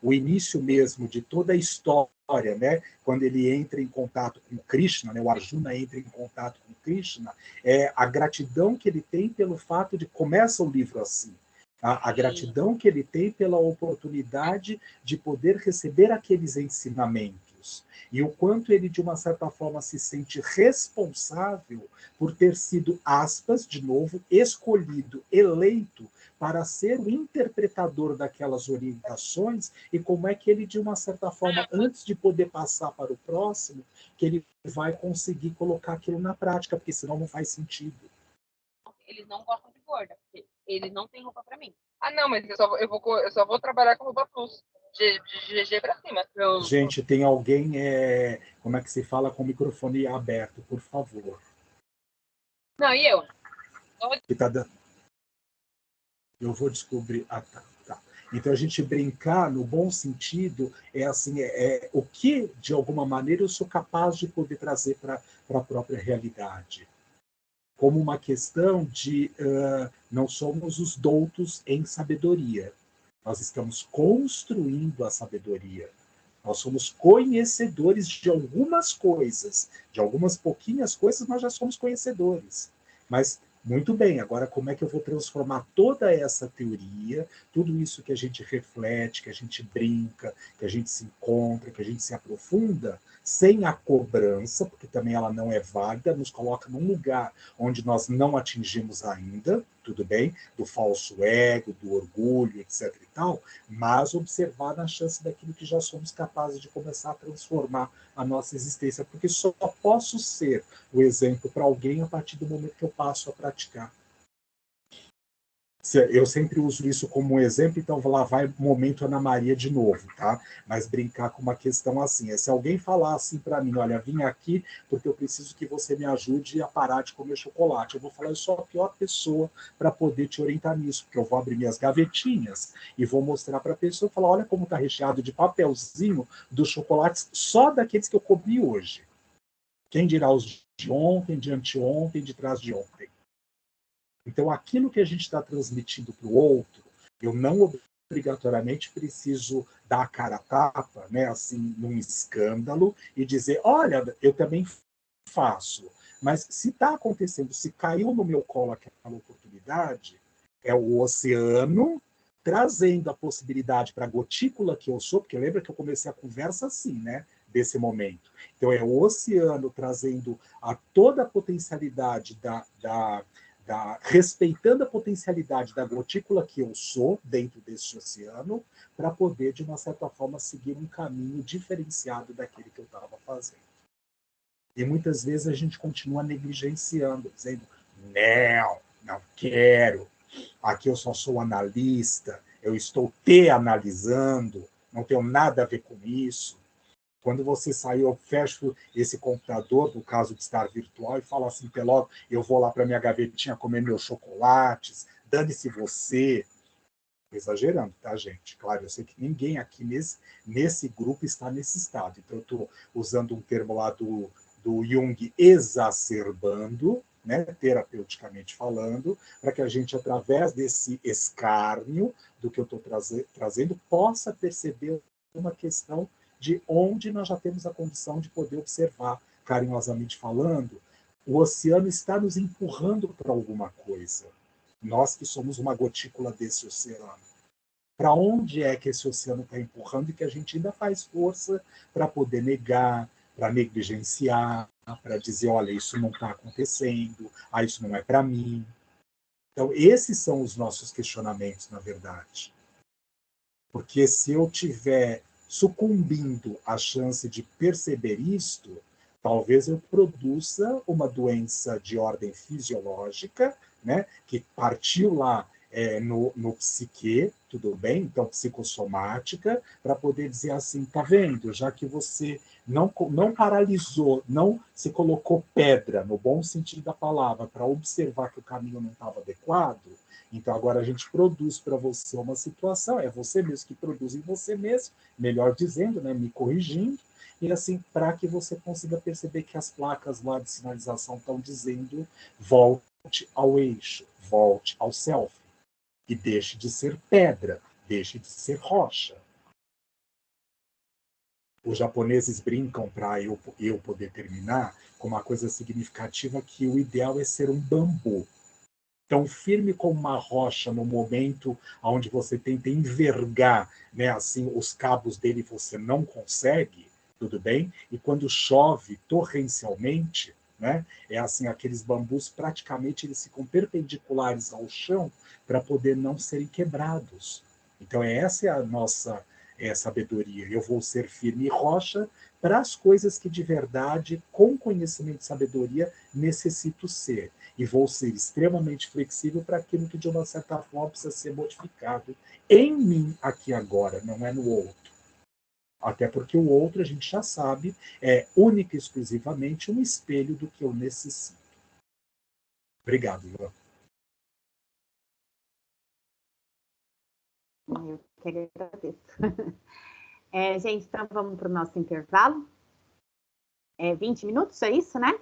o início mesmo de toda a história, né? Quando ele entra em contato com Krishna, né? O Arjuna entra em contato com Krishna, a gratidão que ele tem pelo fato de... Começa o livro assim. A gratidão que ele tem pela oportunidade de poder receber aqueles ensinamentos. E o quanto ele, de uma certa forma, se sente responsável por ter sido, aspas, de novo, escolhido, eleito para ser o interpretador daquelas orientações, e como é que ele, de uma certa forma, antes de poder passar para o próximo, que ele vai conseguir colocar aquilo na prática, porque senão não faz sentido. Eles não gostam de gorda, porque eles não têm roupa para mim. Ah, não, mas eu só vou trabalhar com roupa plus. De GG para cima. Gente, tem alguém, como é que se fala, com o microfone aberto, por favor. Não, e eu? Que tá dando... Eu vou descobrir... Ah, tá. Então, a gente brincar no bom sentido assim, o que, de alguma maneira, eu sou capaz de poder trazer para a própria realidade. Como uma questão de não somos os doutos em sabedoria. Nós estamos construindo a sabedoria. Nós somos conhecedores de algumas coisas. De algumas pouquinhas coisas nós já somos conhecedores. Mas, muito bem, agora como é que eu vou transformar toda essa teoria, tudo isso que a gente reflete, que a gente brinca, que a gente se encontra, que a gente se aprofunda, sem a cobrança, porque também ela não é válida, nos coloca num lugar onde nós não atingimos ainda, tudo bem, do falso ego, do orgulho, etc. e tal, mas observar na chance daquilo que já somos capazes de começar a transformar a nossa existência, porque só posso ser o exemplo para alguém a partir do momento que eu passo a praticar. Eu sempre uso isso como um exemplo, então lá vai momento Ana Maria de novo, tá? Mas brincar com uma questão assim, se alguém falar assim para mim, olha, vim aqui porque eu preciso que você me ajude a parar de comer chocolate, eu vou falar, eu sou a pior pessoa para poder te orientar nisso, porque eu vou abrir minhas gavetinhas e vou mostrar para a pessoa, falar, olha como está recheado de papelzinho dos chocolates só daqueles que eu comi hoje. Quem dirá os de ontem, de anteontem, de trás de ontem? Então, aquilo que a gente está transmitindo para o outro, eu não obrigatoriamente preciso dar a cara a tapa, né, assim, num escândalo, e dizer, olha, eu também faço. Mas se está acontecendo, se caiu no meu colo aquela oportunidade, é o oceano trazendo a possibilidade para a gotícula que eu sou, porque lembra que eu comecei a conversa assim, né, desse momento. Então, é o oceano trazendo a toda a potencialidade respeitando a potencialidade da gotícula que eu sou dentro desse oceano, para poder, de uma certa forma, seguir um caminho diferenciado daquele que eu estava fazendo. E muitas vezes a gente continua negligenciando, dizendo, não quero, aqui eu só sou analista, eu estou te analisando, não tenho nada a ver com isso. Quando você sair, eu fecho esse computador, no caso de estar virtual, e falo assim, Peló, eu vou lá para minha gavetinha comer meus chocolates, dane-se você. Estou exagerando, tá, gente? Claro, eu sei que ninguém aqui nesse grupo está nesse estado. Então, eu estou usando um termo lá do Jung, exacerbando, né, terapeuticamente falando, para que a gente, através desse escárnio do que eu estou trazendo, possa perceber uma questão de onde nós já temos a condição de poder observar, carinhosamente falando, o oceano está nos empurrando para alguma coisa. Nós que somos uma gotícula desse oceano. Para onde é que esse oceano está empurrando e que a gente ainda faz força para poder negar, para negligenciar, para dizer, olha, isso não está acontecendo, isso não é para mim. Então, esses são os nossos questionamentos, na verdade. Porque se eu tiver sucumbindo à chance de perceber isto, talvez eu produza uma doença de ordem fisiológica, né, que partiu lá no psique, tudo bem? Então, psicossomática, para poder dizer assim, tá vendo? Já que você não paralisou, não se colocou pedra, no bom sentido da palavra, para observar que o caminho não estava adequado, então agora a gente produz para você uma situação, é você mesmo que produz em você mesmo, melhor dizendo, né, me corrigindo, e assim, para que você consiga perceber que as placas lá de sinalização estão dizendo volte ao eixo, volte ao self, e deixe de ser pedra, deixe de ser rocha. Os japoneses brincam, para eu poder terminar, com uma coisa significativa, que o ideal é ser um bambu. Tão firme como uma rocha no momento onde você tenta envergar, né, assim, os cabos dele, você não consegue, tudo bem? E quando chove torrencialmente, né, é assim, aqueles bambus praticamente eles ficam perpendiculares ao chão para poder não serem quebrados. Então essa é a nossa sabedoria. Eu vou ser firme e rocha para as coisas que de verdade, com conhecimento e sabedoria, necessito ser. E vou ser extremamente flexível para aquilo que, de uma certa forma, precisa ser modificado em mim, aqui agora, não é no outro. Até porque o outro, a gente já sabe, é única e exclusivamente um espelho do que eu necessito. Obrigado, Ivan. Eu que agradeço. Gente, então vamos para o nosso intervalo. 20 minutos, é isso, né?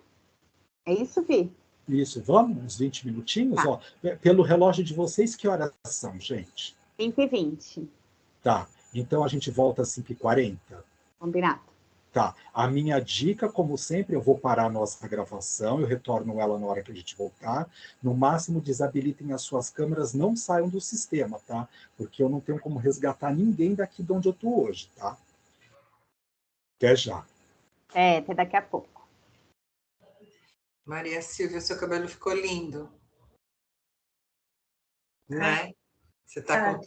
É isso, Vi? Isso, vamos? Uns 20 minutinhos? Tá. Ó, pelo relógio de vocês, que horas são, gente? 5h20. Tá, então a gente volta às 5h40. Combinado. Tá, a minha dica, como sempre, eu vou parar a nossa gravação, eu retorno ela na hora que a gente voltar. No máximo, desabilitem as suas câmeras, não saiam do sistema, tá? Porque eu não tenho como resgatar ninguém daqui de onde eu tô hoje, tá? Até já. Até daqui a pouco. Maria Silvia, seu cabelo ficou lindo. Né? Você está com